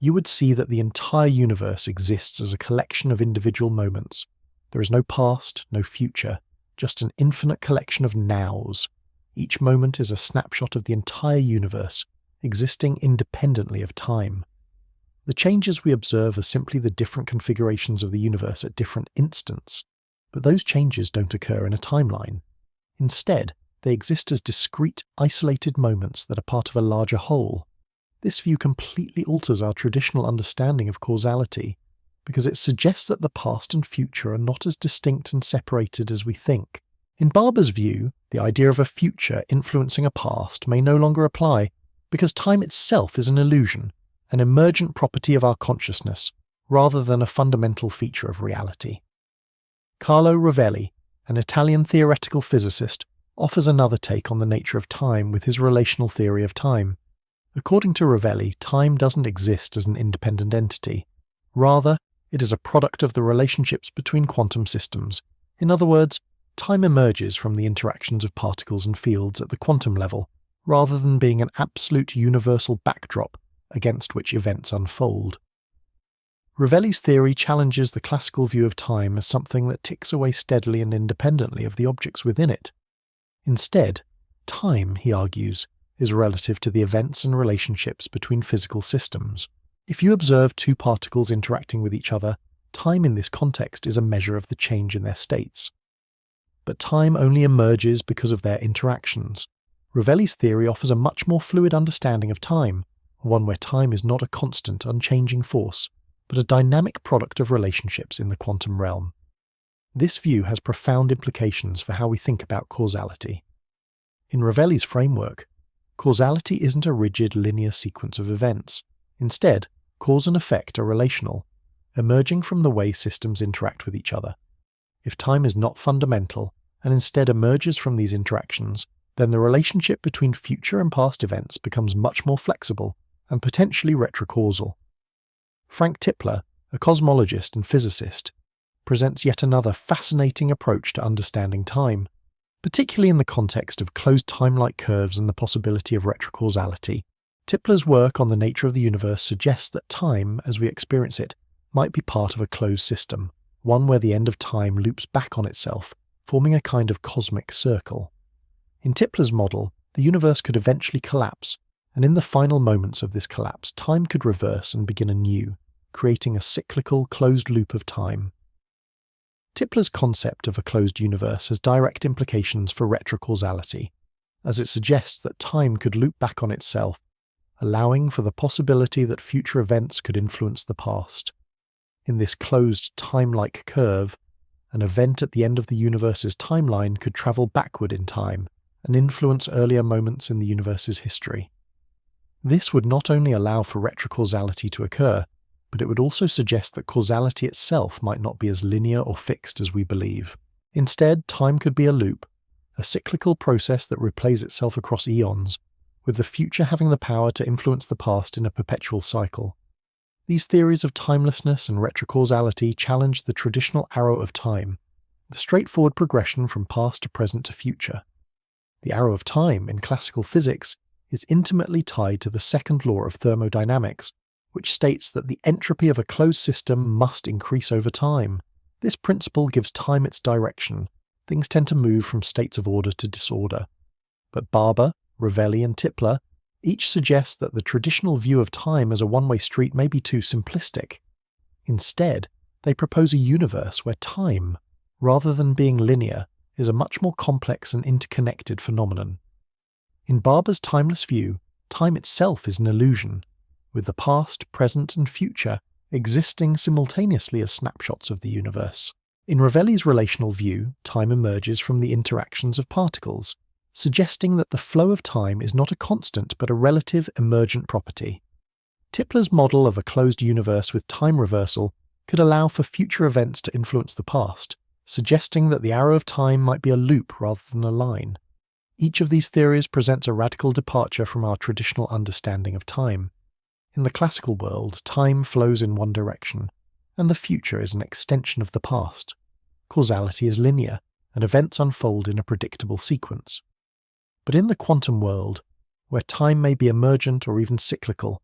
you would see that the entire universe exists as a collection of individual moments. There is no past, no future, just an infinite collection of nows. Each moment is a snapshot of the entire universe, existing independently of time. The changes we observe are simply the different configurations of the universe at different instants, but those changes don't occur in a timeline. Instead, they exist as discrete, isolated moments that are part of a larger whole. This view completely alters our traditional understanding of causality, because it suggests that the past and future are not as distinct and separated as we think. In Barber's view, the idea of a future influencing a past may no longer apply, because time itself is an illusion, an emergent property of our consciousness, rather than a fundamental feature of reality. Carlo Rovelli, an Italian theoretical physicist, offers another take on the nature of time with his relational theory of time. According to Rovelli, time doesn't exist as an independent entity. Rather, it is a product of the relationships between quantum systems. In other words, time emerges from the interactions of particles and fields at the quantum level, rather than being an absolute universal backdrop against which events unfold. Rovelli's theory challenges the classical view of time as something that ticks away steadily and independently of the objects within it. Instead, time, he argues, is relative to the events and relationships between physical systems. If you observe two particles interacting with each other, time in this context is a measure of the change in their states. But time only emerges because of their interactions. Rovelli's theory offers a much more fluid understanding of time, one where time is not a constant, unchanging force, but a dynamic product of relationships in the quantum realm. This view has profound implications for how we think about causality. In Rovelli's framework, causality isn't a rigid linear sequence of events. Instead, cause and effect are relational, emerging from the way systems interact with each other. If time is not fundamental, and instead emerges from these interactions, then the relationship between future and past events becomes much more flexible and potentially retrocausal. Frank Tipler, a cosmologist and physicist, presents yet another fascinating approach to understanding time, particularly in the context of closed time-like curves and the possibility of retrocausality. Tipler's work on the nature of the universe suggests that time, as we experience it, might be part of a closed system, one where the end of time loops back on itself, forming a kind of cosmic circle. In Tipler's model, the universe could eventually collapse, and in the final moments of this collapse, time could reverse and begin anew, creating a cyclical, closed loop of time. Tipler's concept of a closed universe has direct implications for retrocausality, as it suggests that time could loop back on itself, allowing for the possibility that future events could influence the past. In this closed time-like curve, an event at the end of the universe's timeline could travel backward in time and influence earlier moments in the universe's history. This would not only allow for retrocausality to occur, but it would also suggest that causality itself might not be as linear or fixed as we believe. Instead, time could be a loop, a cyclical process that replays itself across eons, with the future having the power to influence the past in a perpetual cycle. These theories of timelessness and retrocausality challenge the traditional arrow of time, the straightforward progression from past to present to future. The arrow of time in classical physics is intimately tied to the second law of thermodynamics, which states that the entropy of a closed system must increase over time. This principle gives time its direction. Things tend to move from states of order to disorder. But Barber, Rovelli, and Tipler each suggest that the traditional view of time as a one-way street may be too simplistic. Instead, they propose a universe where time, rather than being linear, is a much more complex and interconnected phenomenon. In Barber's timeless view, time itself is an illusion, with the past, present, and future existing simultaneously as snapshots of the universe. In Rovelli's relational view, time emerges from the interactions of particles, suggesting that the flow of time is not a constant but a relative emergent property. Tipler's model of a closed universe with time reversal could allow for future events to influence the past, suggesting that the arrow of time might be a loop rather than a line. Each of these theories presents a radical departure from our traditional understanding of time. In the classical world, time flows in one direction, and the future is an extension of the past. Causality is linear, and events unfold in a predictable sequence. But in the quantum world, where time may be emergent or even cyclical,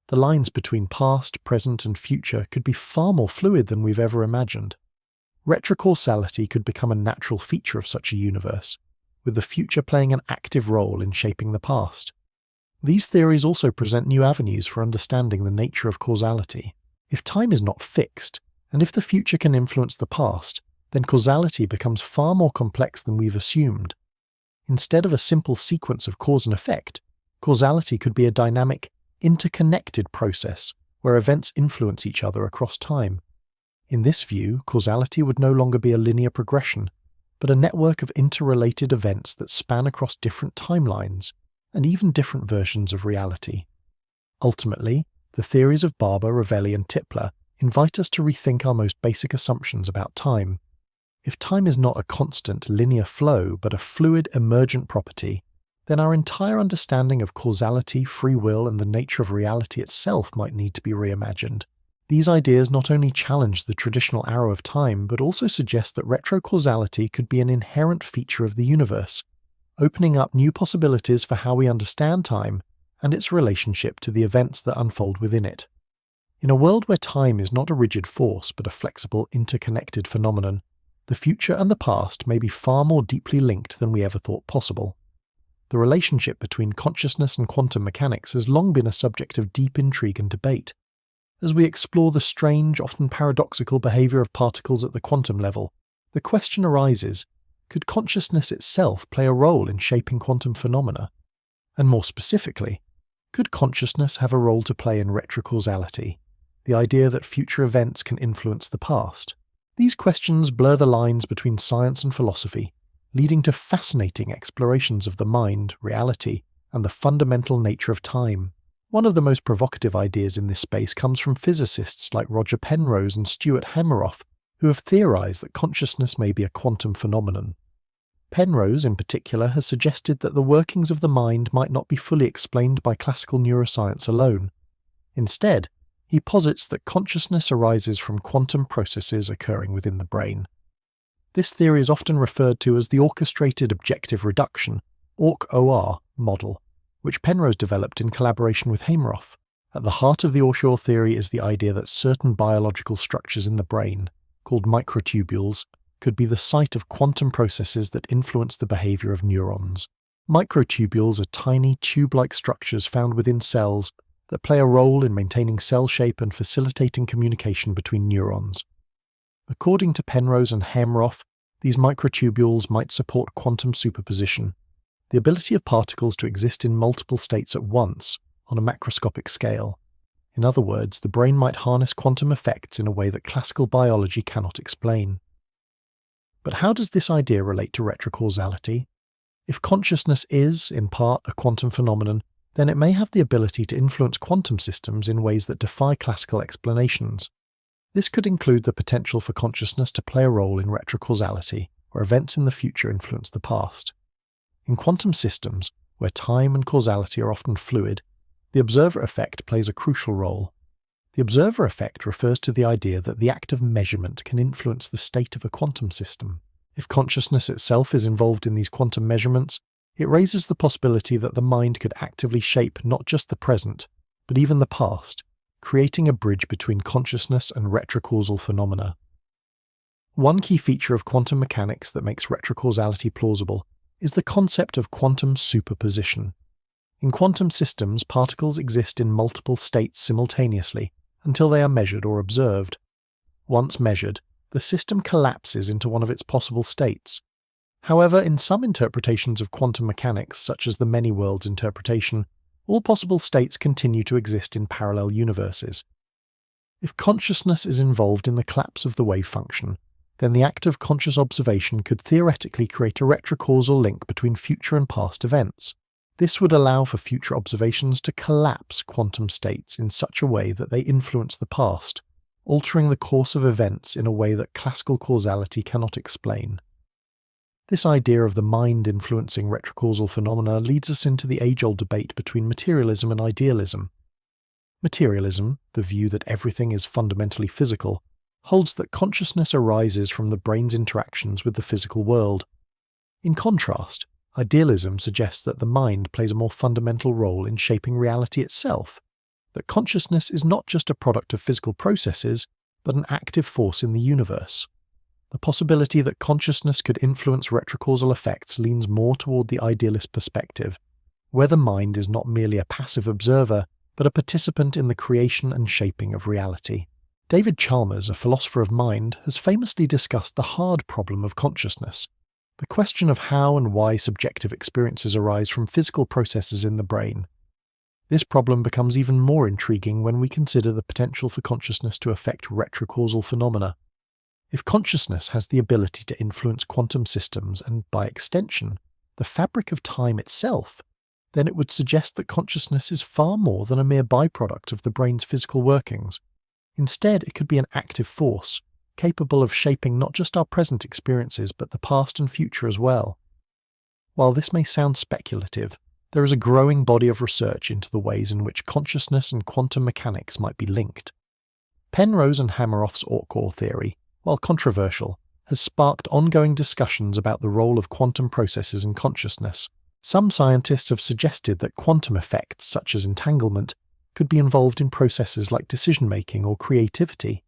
the lines between past, present, and future could be far more fluid than we've ever imagined. Retrocausality could become a natural feature of such a universe, with the future playing an active role in shaping the past. These theories also present new avenues for understanding the nature of causality. If time is not fixed, and if the future can influence the past, then causality becomes far more complex than we've assumed. Instead of a simple sequence of cause and effect, causality could be a dynamic, interconnected process where events influence each other across time. In this view, causality would no longer be a linear progression, but a network of interrelated events that span across different timelines and even different versions of reality. Ultimately, the theories of Barber, Rovelli, and Tipler invite us to rethink our most basic assumptions about time. If time is not a constant, linear flow, but a fluid, emergent property, then our entire understanding of causality, free will, and the nature of reality itself might need to be reimagined. These ideas not only challenge the traditional arrow of time, but also suggest that retrocausality could be an inherent feature of the universe, opening up new possibilities for how we understand time and its relationship to the events that unfold within it. In a world where time is not a rigid force but a flexible, interconnected phenomenon, the future and the past may be far more deeply linked than we ever thought possible. The relationship between consciousness and quantum mechanics has long been a subject of deep intrigue and debate. As we explore the strange, often paradoxical behavior of particles at the quantum level, the question arises, could consciousness itself play a role in shaping quantum phenomena? And more specifically, could consciousness have a role to play in retrocausality, the idea that future events can influence the past? These questions blur the lines between science and philosophy, leading to fascinating explorations of the mind, reality, and the fundamental nature of time. One of the most provocative ideas in this space comes from physicists like Roger Penrose and Stuart Hameroff, who have theorized that consciousness may be a quantum phenomenon. Penrose, in particular, has suggested that the workings of the mind might not be fully explained by classical neuroscience alone. Instead, he posits that consciousness arises from quantum processes occurring within the brain. This theory is often referred to as the orchestrated objective reduction, ORC-OR, model, which Penrose developed in collaboration with Hameroff. At the heart of the OR theory is the idea that certain biological structures in the brain, called microtubules, could be the site of quantum processes that influence the behavior of neurons. Microtubules are tiny tube-like structures found within cells that play a role in maintaining cell shape and facilitating communication between neurons. According to Penrose and Hameroff, these microtubules might support quantum superposition, the ability of particles to exist in multiple states at once on a macroscopic scale. In other words, the brain might harness quantum effects in a way that classical biology cannot explain. But how does this idea relate to retrocausality? If consciousness is, in part, a quantum phenomenon, then it may have the ability to influence quantum systems in ways that defy classical explanations. This could include the potential for consciousness to play a role in retrocausality, where events in the future influence the past. In quantum systems, where time and causality are often fluid, the observer effect plays a crucial role. The observer effect refers to the idea that the act of measurement can influence the state of a quantum system. If consciousness itself is involved in these quantum measurements, it raises the possibility that the mind could actively shape not just the present, but even the past, creating a bridge between consciousness and retrocausal phenomena. One key feature of quantum mechanics that makes retrocausality plausible is the concept of quantum superposition. In quantum systems, particles exist in multiple states simultaneously until they are measured or observed. Once measured, the system collapses into one of its possible states. However, in some interpretations of quantum mechanics, such as the many-worlds interpretation, all possible states continue to exist in parallel universes. If consciousness is involved in the collapse of the wave function, then the act of conscious observation could theoretically create a retrocausal link between future and past events. This would allow for future observations to collapse quantum states in such a way that they influence the past, altering the course of events in a way that classical causality cannot explain. This idea of the mind influencing retrocausal phenomena leads us into the age-old debate between materialism and idealism. Materialism, the view that everything is fundamentally physical, holds that consciousness arises from the brain's interactions with the physical world. In contrast, idealism suggests that the mind plays a more fundamental role in shaping reality itself, that consciousness is not just a product of physical processes, but an active force in the universe. The possibility that consciousness could influence retrocausal effects leans more toward the idealist perspective, where the mind is not merely a passive observer, but a participant in the creation and shaping of reality. David Chalmers, a philosopher of mind, has famously discussed the hard problem of consciousness, the question of how and why subjective experiences arise from physical processes in the brain. This problem becomes even more intriguing when we consider the potential for consciousness to affect retrocausal phenomena. If consciousness has the ability to influence quantum systems and, by extension, the fabric of time itself, then it would suggest that consciousness is far more than a mere byproduct of the brain's physical workings. Instead, it could be an active force, capable of shaping not just our present experiences but the past and future as well. While this may sound speculative, there is a growing body of research into the ways in which consciousness and quantum mechanics might be linked. Penrose and Hameroff's Or theory, while controversial, has sparked ongoing discussions about the role of quantum processes in consciousness. Some scientists have suggested that quantum effects, such as entanglement, could be involved in processes like decision-making or creativity.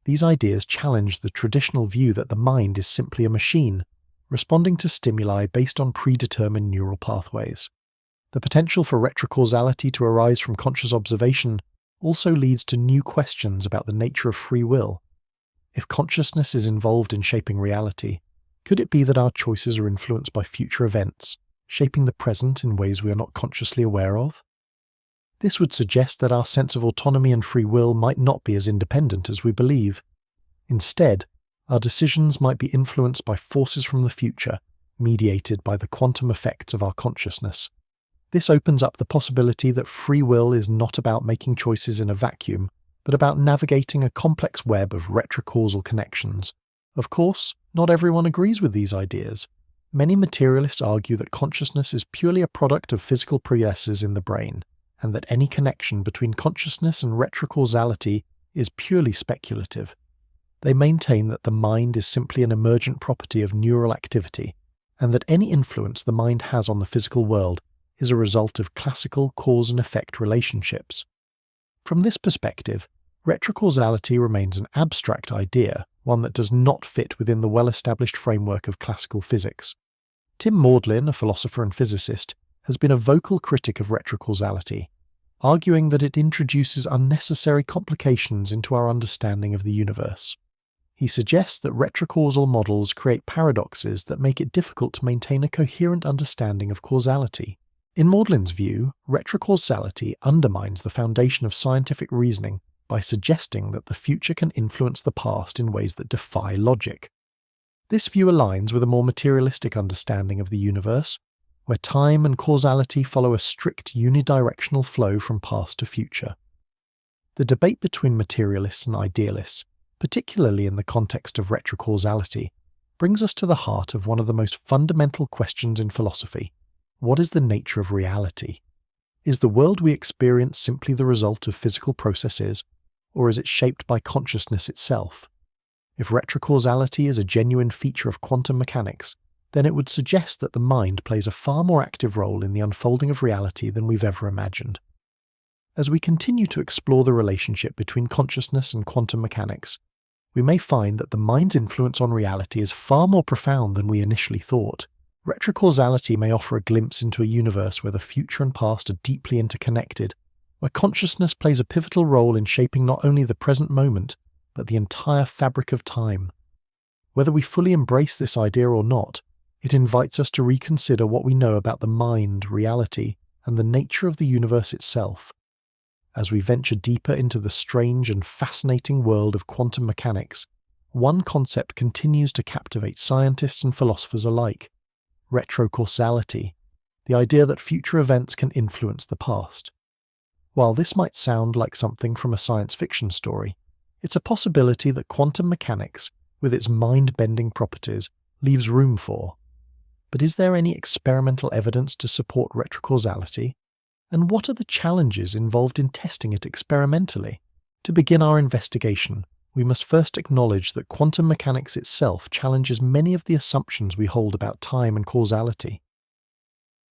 These ideas challenge the traditional view that the mind is simply a machine, responding to stimuli based on predetermined neural pathways. The potential for retrocausality to arise from conscious observation also leads to new questions about the nature of free will. If consciousness is involved in shaping reality, could it be that our choices are influenced by future events, shaping the present in ways we are not consciously aware of? This would suggest that our sense of autonomy and free will might not be as independent as we believe. Instead, our decisions might be influenced by forces from the future, mediated by the quantum effects of our consciousness. This opens up the possibility that free will is not about making choices in a vacuum, but about navigating a complex web of retrocausal connections. Of course, not everyone agrees with these ideas. Many materialists argue that consciousness is purely a product of physical processes in the brain, and that any connection between consciousness and retrocausality is purely speculative. They maintain that the mind is simply an emergent property of neural activity, and that any influence the mind has on the physical world is a result of classical cause and effect relationships. From this perspective, retrocausality remains an abstract idea, one that does not fit within the well-established framework of classical physics. Tim Maudlin, a philosopher and physicist, has been a vocal critic of retrocausality, arguing that it introduces unnecessary complications into our understanding of the universe. He suggests that retrocausal models create paradoxes that make it difficult to maintain a coherent understanding of causality. In Maudlin's view, retrocausality undermines the foundation of scientific reasoning by suggesting that the future can influence the past in ways that defy logic. This view aligns with a more materialistic understanding of the universe, where time and causality follow a strict unidirectional flow from past to future. The debate between materialists and idealists, particularly in the context of retrocausality, brings us to the heart of one of the most fundamental questions in philosophy. What is the nature of reality? Is the world we experience simply the result of physical processes, or is it shaped by consciousness itself? If retrocausality is a genuine feature of quantum mechanics, then it would suggest that the mind plays a far more active role in the unfolding of reality than we've ever imagined. As we continue to explore the relationship between consciousness and quantum mechanics, we may find that the mind's influence on reality is far more profound than we initially thought. Retrocausality may offer a glimpse into a universe where the future and past are deeply interconnected, where consciousness plays a pivotal role in shaping not only the present moment, but the entire fabric of time. Whether we fully embrace this idea or not, it invites us to reconsider what we know about the mind, reality, and the nature of the universe itself. As we venture deeper into the strange and fascinating world of quantum mechanics, one concept continues to captivate scientists and philosophers alike: retrocausality, the idea that future events can influence the past. While this might sound like something from a science fiction story, it's a possibility that quantum mechanics, with its mind-bending properties, leaves room for. But is there any experimental evidence to support retrocausality? And what are the challenges involved in testing it experimentally? To begin our investigation, we must first acknowledge that quantum mechanics itself challenges many of the assumptions we hold about time and causality.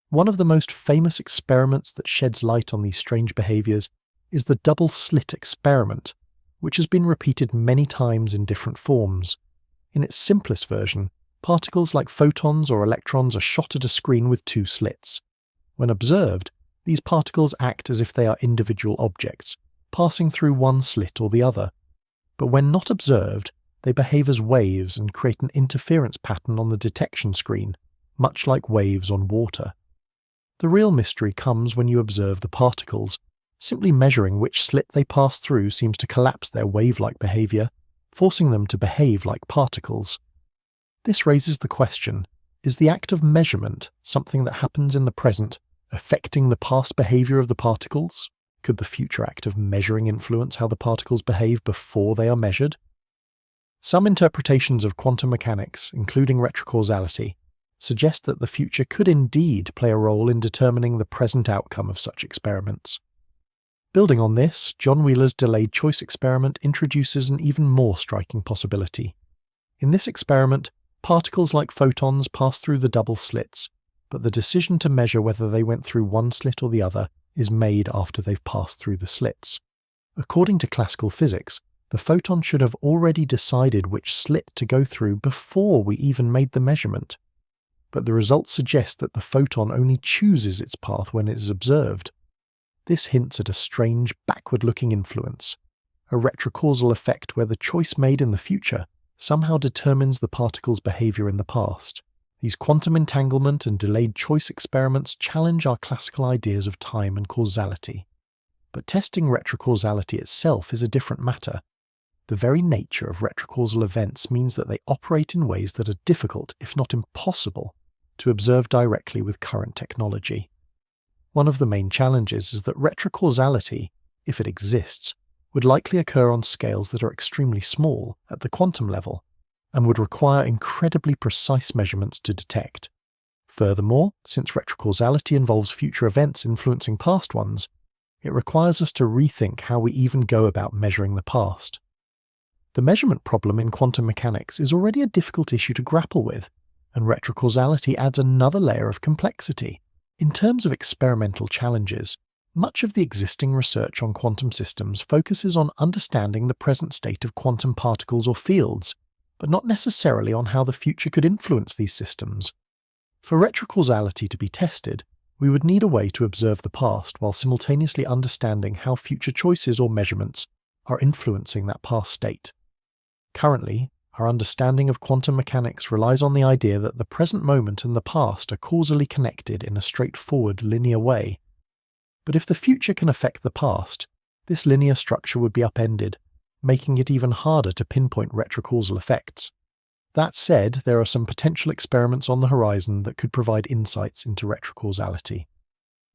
One of the most famous experiments that sheds light on these strange behaviors is the double-slit experiment, which has been repeated many times in different forms. In its simplest version, particles like photons or electrons are shot at a screen with two slits. When observed, these particles act as if they are individual objects, passing through one slit or the other. But when not observed, they behave as waves and create an interference pattern on the detection screen, much like waves on water. The real mystery comes when you observe the particles. Simply measuring which slit they pass through seems to collapse their wave-like behavior, forcing them to behave like particles. This raises the question, is the act of measurement something that happens in the present, affecting the past behavior of the particles? Could the future act of measuring influence how the particles behave before they are measured? Some interpretations of quantum mechanics, including retrocausality, suggest that the future could indeed play a role in determining the present outcome of such experiments. Building on this, John Wheeler's delayed choice experiment introduces an even more striking possibility. In this experiment, particles like photons pass through the double slits, but the decision to measure whether they went through one slit or the other is made after they've passed through the slits. According to classical physics, the photon should have already decided which slit to go through before we even made the measurement. But the results suggest that the photon only chooses its path when it is observed. This hints at a strange, backward-looking influence, a retrocausal effect where the choice made in the future somehow determines the particle's behavior in the past. These quantum entanglement and delayed choice experiments challenge our classical ideas of time and causality. But testing retrocausality itself is a different matter. The very nature of retrocausal events means that they operate in ways that are difficult, if not impossible, to observe directly with current technology. One of the main challenges is that retrocausality, if it exists, would likely occur on scales that are extremely small at the quantum level, and would require incredibly precise measurements to detect. Furthermore, since retrocausality involves future events influencing past ones, it requires us to rethink how we even go about measuring the past. The measurement problem in quantum mechanics is already a difficult issue to grapple with, and retrocausality adds another layer of complexity. In terms of experimental challenges, much of the existing research on quantum systems focuses on understanding the present state of quantum particles or fields, but not necessarily on how the future could influence these systems. For retrocausality to be tested, we would need a way to observe the past while simultaneously understanding how future choices or measurements are influencing that past state. Currently, our understanding of quantum mechanics relies on the idea that the present moment and the past are causally connected in a straightforward, linear way. But if the future can affect the past, this linear structure would be upended, making it even harder to pinpoint retrocausal effects. That said, there are some potential experiments on the horizon that could provide insights into retrocausality.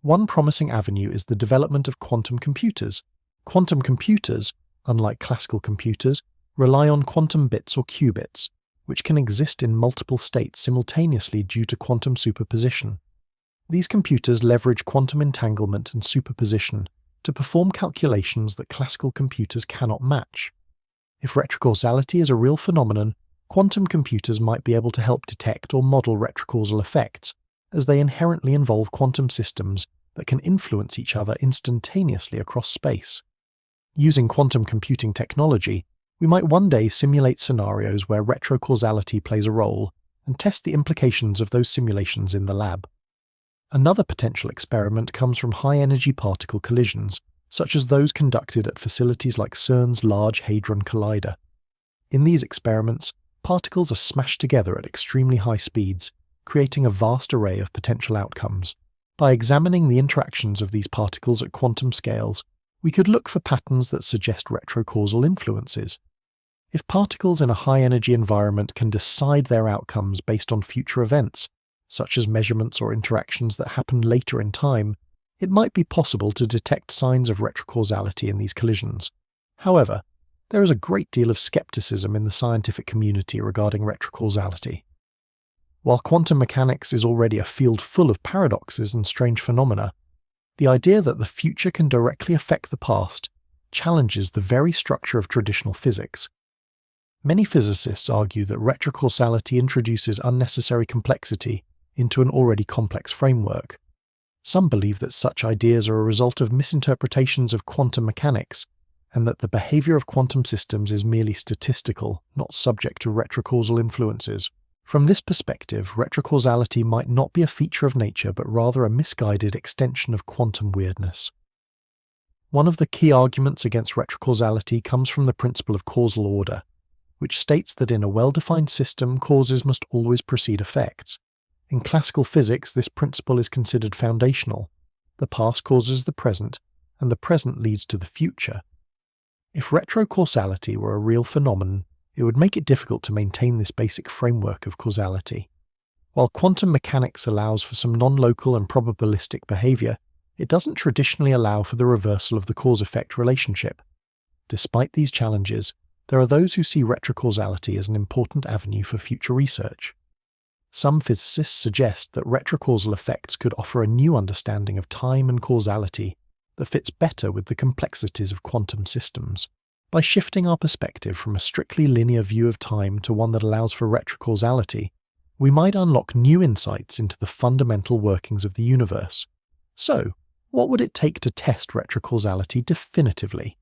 One promising avenue is the development of quantum computers. Quantum computers, unlike classical computers, rely on quantum bits or qubits, which can exist in multiple states simultaneously due to quantum superposition. These computers leverage quantum entanglement and superposition to perform calculations that classical computers cannot match. If retrocausality is a real phenomenon, quantum computers might be able to help detect or model retrocausal effects, as they inherently involve quantum systems that can influence each other instantaneously across space. Using quantum computing technology, we might one day simulate scenarios where retrocausality plays a role and test the implications of those simulations in the lab. Another potential experiment comes from high-energy particle collisions, such as those conducted at facilities like CERN's Large Hadron Collider. In these experiments, particles are smashed together at extremely high speeds, creating a vast array of potential outcomes. By examining the interactions of these particles at quantum scales, we could look for patterns that suggest retrocausal influences. If particles in a high-energy environment can decide their outcomes based on future events, such as measurements or interactions that happen later in time, it might be possible to detect signs of retrocausality in these collisions. However, there is a great deal of skepticism in the scientific community regarding retrocausality. While quantum mechanics is already a field full of paradoxes and strange phenomena, the idea that the future can directly affect the past challenges the very structure of traditional physics. Many physicists argue that retrocausality introduces unnecessary complexity into an already complex framework. Some believe that such ideas are a result of misinterpretations of quantum mechanics, and that the behavior of quantum systems is merely statistical, not subject to retrocausal influences. From this perspective, retrocausality might not be a feature of nature but rather a misguided extension of quantum weirdness. One of the key arguments against retrocausality comes from the principle of causal order, which states that in a well-defined system, causes must always precede effects. In classical physics, this principle is considered foundational. The past causes the present, and the present leads to the future. If retrocausality were a real phenomenon, it would make it difficult to maintain this basic framework of causality. While quantum mechanics allows for some non-local and probabilistic behavior, it doesn't traditionally allow for the reversal of the cause-effect relationship. Despite these challenges, there are those who see retrocausality as an important avenue for future research. Some physicists suggest that retrocausal effects could offer a new understanding of time and causality that fits better with the complexities of quantum systems. By shifting our perspective from a strictly linear view of time to one that allows for retrocausality, we might unlock new insights into the fundamental workings of the universe. So, what would it take to test retrocausality definitively?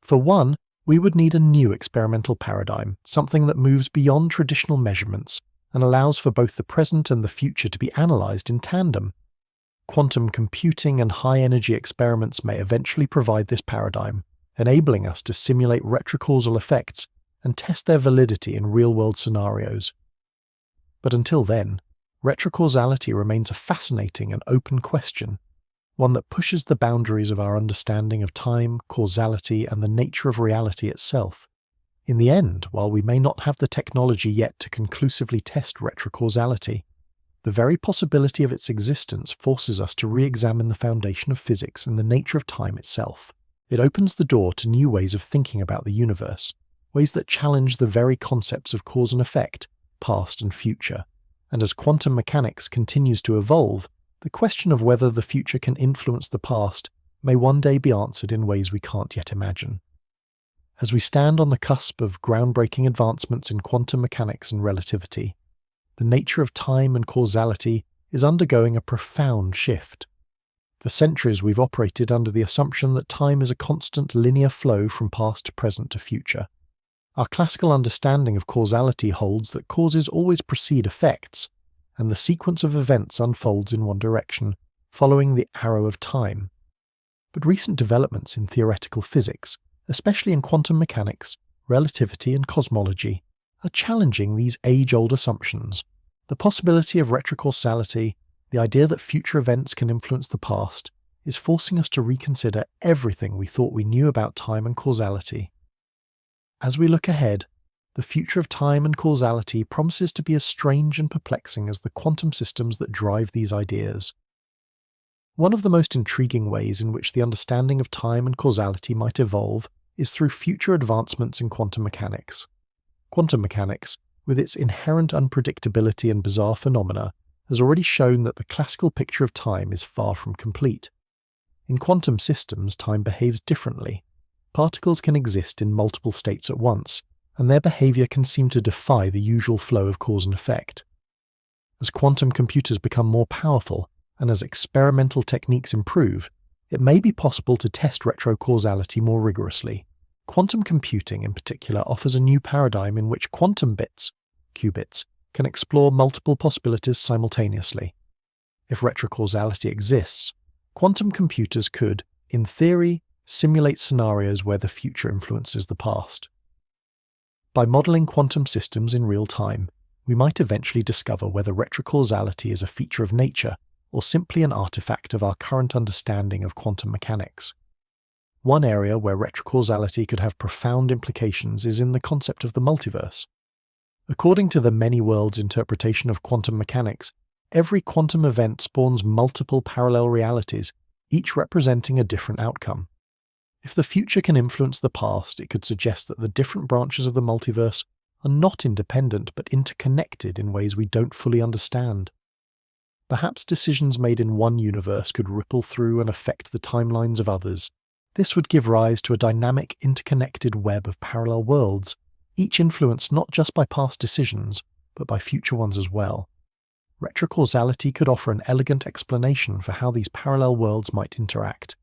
For one, we would need a new experimental paradigm, something that moves beyond traditional measurements and allows for both the present and the future to be analysed in tandem. Quantum computing and high-energy experiments may eventually provide this paradigm, enabling us to simulate retrocausal effects and test their validity in real-world scenarios. But until then, retrocausality remains a fascinating and open question, one that pushes the boundaries of our understanding of time, causality, and the nature of reality itself. In the end, while we may not have the technology yet to conclusively test retrocausality, the very possibility of its existence forces us to re-examine the foundation of physics and the nature of time itself. It opens the door to new ways of thinking about the universe, ways that challenge the very concepts of cause and effect, past and future. And as quantum mechanics continues to evolve, the question of whether the future can influence the past may one day be answered in ways we can't yet imagine. As we stand on the cusp of groundbreaking advancements in quantum mechanics and relativity, the nature of time and causality is undergoing a profound shift. For centuries we've operated under the assumption that time is a constant linear flow from past to present to future. Our classical understanding of causality holds that causes always precede effects, and the sequence of events unfolds in one direction, following the arrow of time. But recent developments in theoretical physics, especially in quantum mechanics, relativity and cosmology, are challenging these age-old assumptions. The possibility of retrocausality, the idea that future events can influence the past, is forcing us to reconsider everything we thought we knew about time and causality. As we look ahead, the future of time and causality promises to be as strange and perplexing as the quantum systems that drive these ideas. One of the most intriguing ways in which the understanding of time and causality might evolve is through future advancements in quantum mechanics. Quantum mechanics, with its inherent unpredictability and bizarre phenomena, has already shown that the classical picture of time is far from complete. In quantum systems, time behaves differently. Particles can exist in multiple states at once, and their behavior can seem to defy the usual flow of cause and effect. As quantum computers become more powerful, and as experimental techniques improve, it may be possible to test retrocausality more rigorously. Quantum computing, in particular, offers a new paradigm in which quantum bits, qubits, can explore multiple possibilities simultaneously. If retrocausality exists, quantum computers could, in theory, simulate scenarios where the future influences the past. By modeling quantum systems in real time, we might eventually discover whether retrocausality is a feature of nature or simply an artifact of our current understanding of quantum mechanics. One area where retrocausality could have profound implications is in the concept of the multiverse. According to the many worlds interpretation of quantum mechanics, every quantum event spawns multiple parallel realities, each representing a different outcome. If the future can influence the past, it could suggest that the different branches of the multiverse are not independent but interconnected in ways we don't fully understand. Perhaps decisions made in one universe could ripple through and affect the timelines of others. This would give rise to a dynamic, interconnected web of parallel worlds, each influenced not just by past decisions, but by future ones as well. Retrocausality could offer an elegant explanation for how these parallel worlds might interact,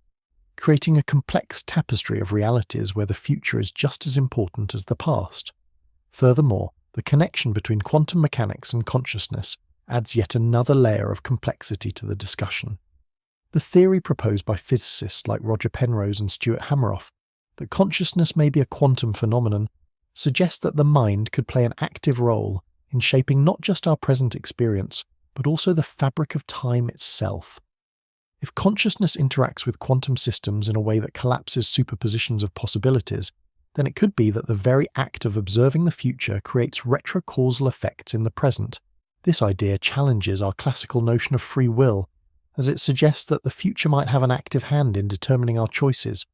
creating a complex tapestry of realities where the future is just as important as the past. Furthermore, The connection between quantum mechanics and consciousness adds yet another layer of complexity to the discussion. The theory proposed by physicists like Roger Penrose and Stuart Hameroff, that consciousness may be a quantum phenomenon, suggests that the mind could play an active role in shaping not just our present experience, but also the fabric of time itself. If consciousness interacts with quantum systems in a way that collapses superpositions of possibilities, then it could be that the very act of observing the future creates retrocausal effects in the present. This idea challenges our classical notion of free will, as it suggests that the future might have an active hand in determining our choices.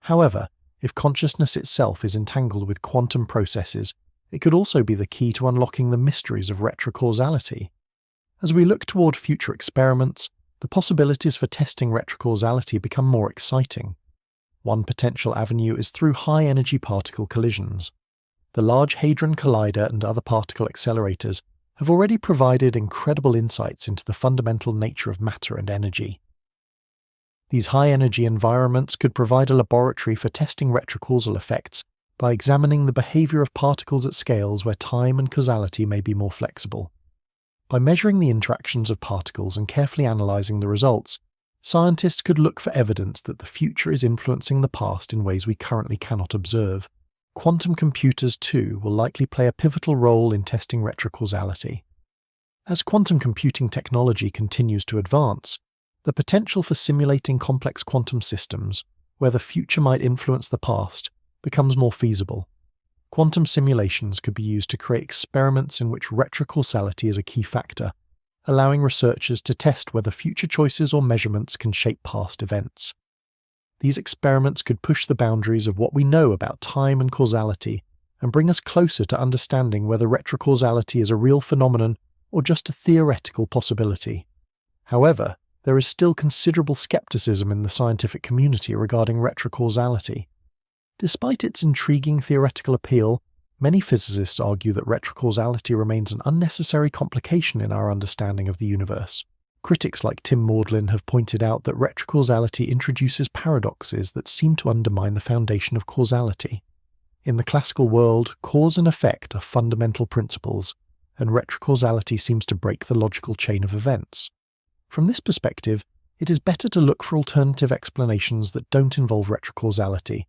However, if consciousness itself is entangled with quantum processes, it could also be the key to unlocking the mysteries of retrocausality. As we look toward future experiments, the possibilities for testing retrocausality become more exciting. One potential avenue is through high-energy particle collisions. The Large Hadron Collider and other particle accelerators have already provided incredible insights into the fundamental nature of matter and energy. These high-energy environments could provide a laboratory for testing retrocausal effects by examining the behavior of particles at scales where time and causality may be more flexible. By measuring the interactions of particles and carefully analyzing the results, scientists could look for evidence that the future is influencing the past in ways we currently cannot observe. Quantum computers, too, will likely play a pivotal role in testing retrocausality. As quantum computing technology continues to advance, the potential for simulating complex quantum systems, where the future might influence the past, becomes more feasible. Quantum simulations could be used to create experiments in which retrocausality is a key factor, allowing researchers to test whether future choices or measurements can shape past events. These experiments could push the boundaries of what we know about time and causality and bring us closer to understanding whether retrocausality is a real phenomenon or just a theoretical possibility. However, there is still considerable skepticism in the scientific community regarding retrocausality. Despite its intriguing theoretical appeal, many physicists argue that retrocausality remains an unnecessary complication in our understanding of the universe. Critics like Tim Maudlin have pointed out that retrocausality introduces paradoxes that seem to undermine the foundation of causality. In the classical world, cause and effect are fundamental principles, and retrocausality seems to break the logical chain of events. From this perspective, it is better to look for alternative explanations that don't involve retrocausality,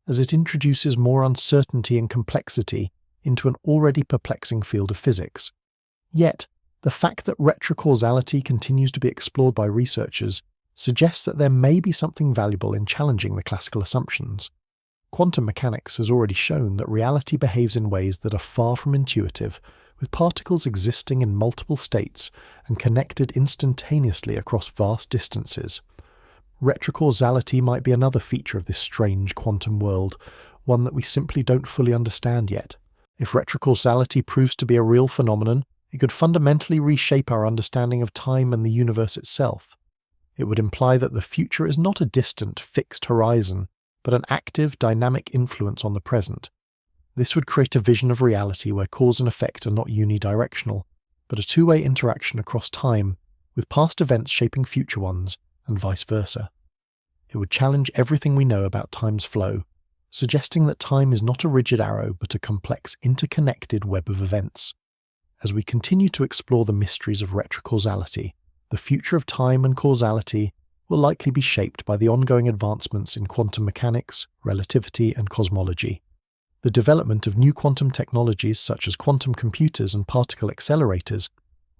as it introduces more uncertainty and complexity into an already perplexing field of physics. Yet, the fact that retrocausality continues to be explored by researchers suggests that there may be something valuable in challenging the classical assumptions. Quantum mechanics has already shown that reality behaves in ways that are far from intuitive, with particles existing in multiple states and connected instantaneously across vast distances. Retrocausality might be another feature of this strange quantum world, one that we simply don't fully understand yet. If retrocausality proves to be a real phenomenon, it could fundamentally reshape our understanding of time and the universe itself. It would imply that the future is not a distant, fixed horizon, but an active, dynamic influence on the present. This would create a vision of reality where cause and effect are not unidirectional, but a two-way interaction across time, with past events shaping future ones, and vice versa. It would challenge everything we know about time's flow, suggesting that time is not a rigid arrow but a complex, interconnected web of events. As we continue to explore the mysteries of retrocausality, the future of time and causality will likely be shaped by the ongoing advancements in quantum mechanics, relativity, and cosmology. The development of new quantum technologies such as quantum computers and particle accelerators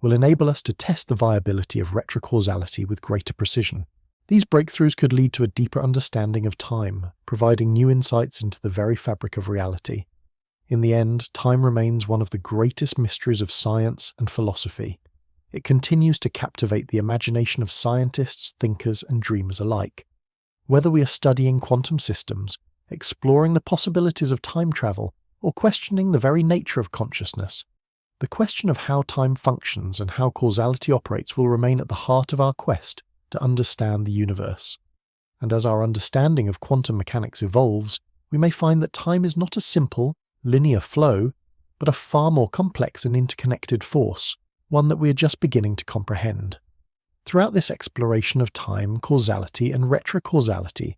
will enable us to test the viability of retrocausality with greater precision. These breakthroughs could lead to a deeper understanding of time, providing new insights into the very fabric of reality. In the end, time remains one of the greatest mysteries of science and philosophy. It continues to captivate the imagination of scientists, thinkers, and dreamers alike. Whether we are studying quantum systems, exploring the possibilities of time travel, or questioning the very nature of consciousness, the question of how time functions and how causality operates will remain at the heart of our quest to understand the universe. And as our understanding of quantum mechanics evolves, we may find that time is not a simple, linear flow, but a far more complex and interconnected force, one that we are just beginning to comprehend. Throughout this exploration of time, causality, and retrocausality,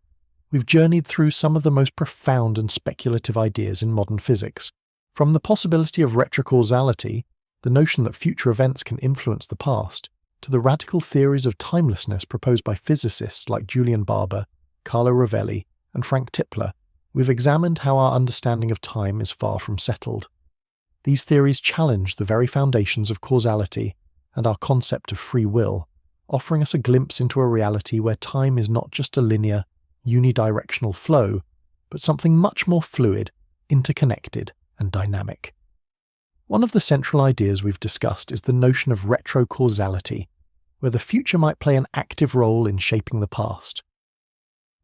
we've journeyed through some of the most profound and speculative ideas in modern physics, From the possibility of retrocausality, the notion that future events can influence the past, to the radical theories of timelessness proposed by physicists like Julian Barber, Carlo Rovelli, and Frank Tipler, we've examined how our understanding of time is far from settled. These theories challenge the very foundations of causality and our concept of free will, offering us a glimpse into a reality where time is not just a linear, unidirectional flow, but something much more fluid, interconnected, and dynamic. One of the central ideas we've discussed is the notion of retrocausality, where the future might play an active role in shaping the past.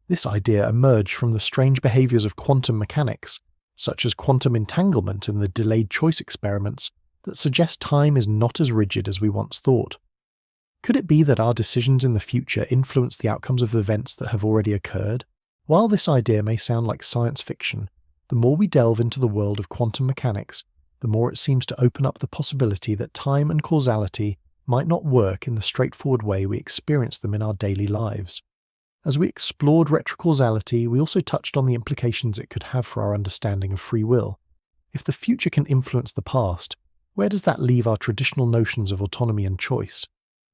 This idea emerged from the strange behaviors of quantum mechanics, such as quantum entanglement and the delayed choice experiments, that suggest time is not as rigid as we once thought. Could it be that our decisions in the future influence the outcomes of events that have already occurred? While this idea may sound like science fiction, the more we delve into the world of quantum mechanics, the more it seems to open up the possibility that time and causality might not work in the straightforward way we experience them in our daily lives. As we explored retrocausality, we also touched on the implications it could have for our understanding of free will. If the future can influence the past, where does that leave our traditional notions of autonomy and choice?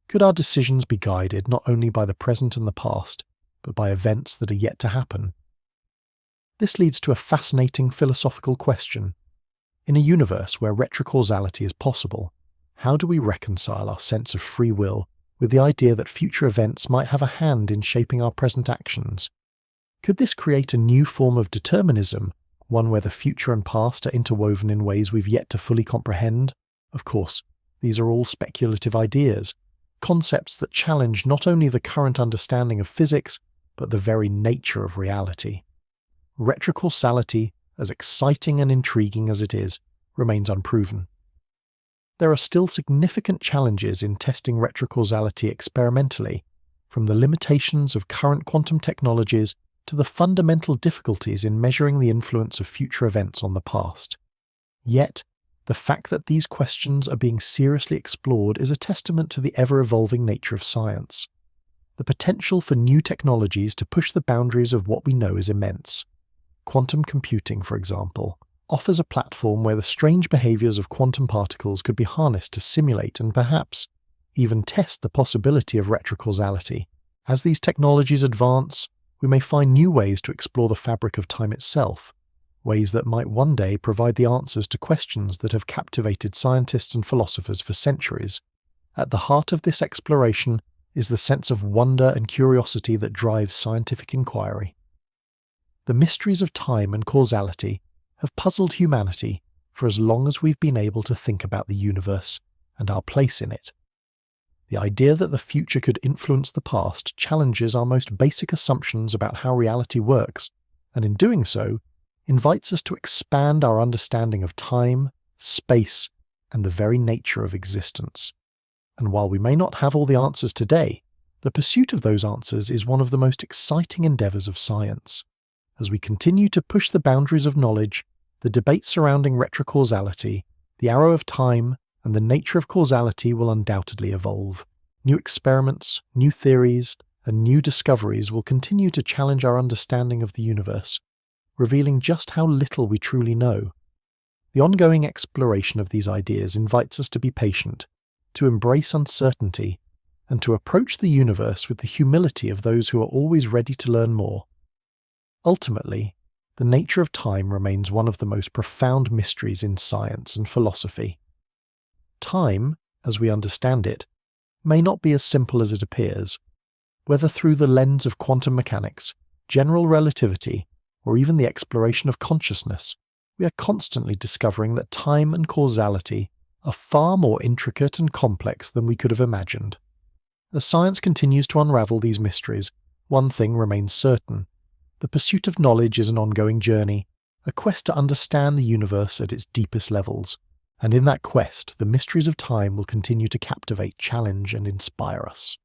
Could our decisions be guided not only by the present and the past, but by events that are yet to happen? This leads to a fascinating philosophical question. In a universe where retrocausality is possible, how do we reconcile our sense of free will with the idea that future events might have a hand in shaping our present actions? Could this create a new form of determinism, one where the future and past are interwoven in ways we've yet to fully comprehend? Of course, these are all speculative ideas, concepts that challenge not only the current understanding of physics, but the very nature of reality. Retrocausality, as exciting and intriguing as it is, remains unproven. There are still significant challenges in testing retrocausality experimentally, from the limitations of current quantum technologies to the fundamental difficulties in measuring the influence of future events on the past. Yet, the fact that these questions are being seriously explored is a testament to the ever-evolving nature of science. The potential for new technologies to push the boundaries of what we know is immense. Quantum computing, for example, offers a platform where the strange behaviors of quantum particles could be harnessed to simulate and perhaps even test the possibility of retrocausality. As these technologies advance, we may find new ways to explore the fabric of time itself, ways that might one day provide the answers to questions that have captivated scientists and philosophers for centuries. At the heart of this exploration is the sense of wonder and curiosity that drives scientific inquiry. The mysteries of time and causality have puzzled humanity for as long as we've been able to think about the universe and our place in it. The idea that the future could influence the past challenges our most basic assumptions about how reality works, and in doing so, invites us to expand our understanding of time, space, and the very nature of existence. And while we may not have all the answers today, the pursuit of those answers is one of the most exciting endeavors of science. As we continue to push the boundaries of knowledge, the debate surrounding retrocausality, the arrow of time, and the nature of causality will undoubtedly evolve. New experiments, new theories, and new discoveries will continue to challenge our understanding of the universe, revealing just how little we truly know. The ongoing exploration of these ideas invites us to be patient, to embrace uncertainty, and to approach the universe with the humility of those who are always ready to learn more. Ultimately, the nature of time remains one of the most profound mysteries in science and philosophy. Time, as we understand it, may not be as simple as it appears. Whether through the lens of quantum mechanics, general relativity, or even the exploration of consciousness, we are constantly discovering that time and causality are far more intricate and complex than we could have imagined. As science continues to unravel these mysteries, one thing remains certain. The pursuit of knowledge is an ongoing journey, a quest to understand the universe at its deepest levels. And in that quest, the mysteries of time will continue to captivate, challenge, and inspire us.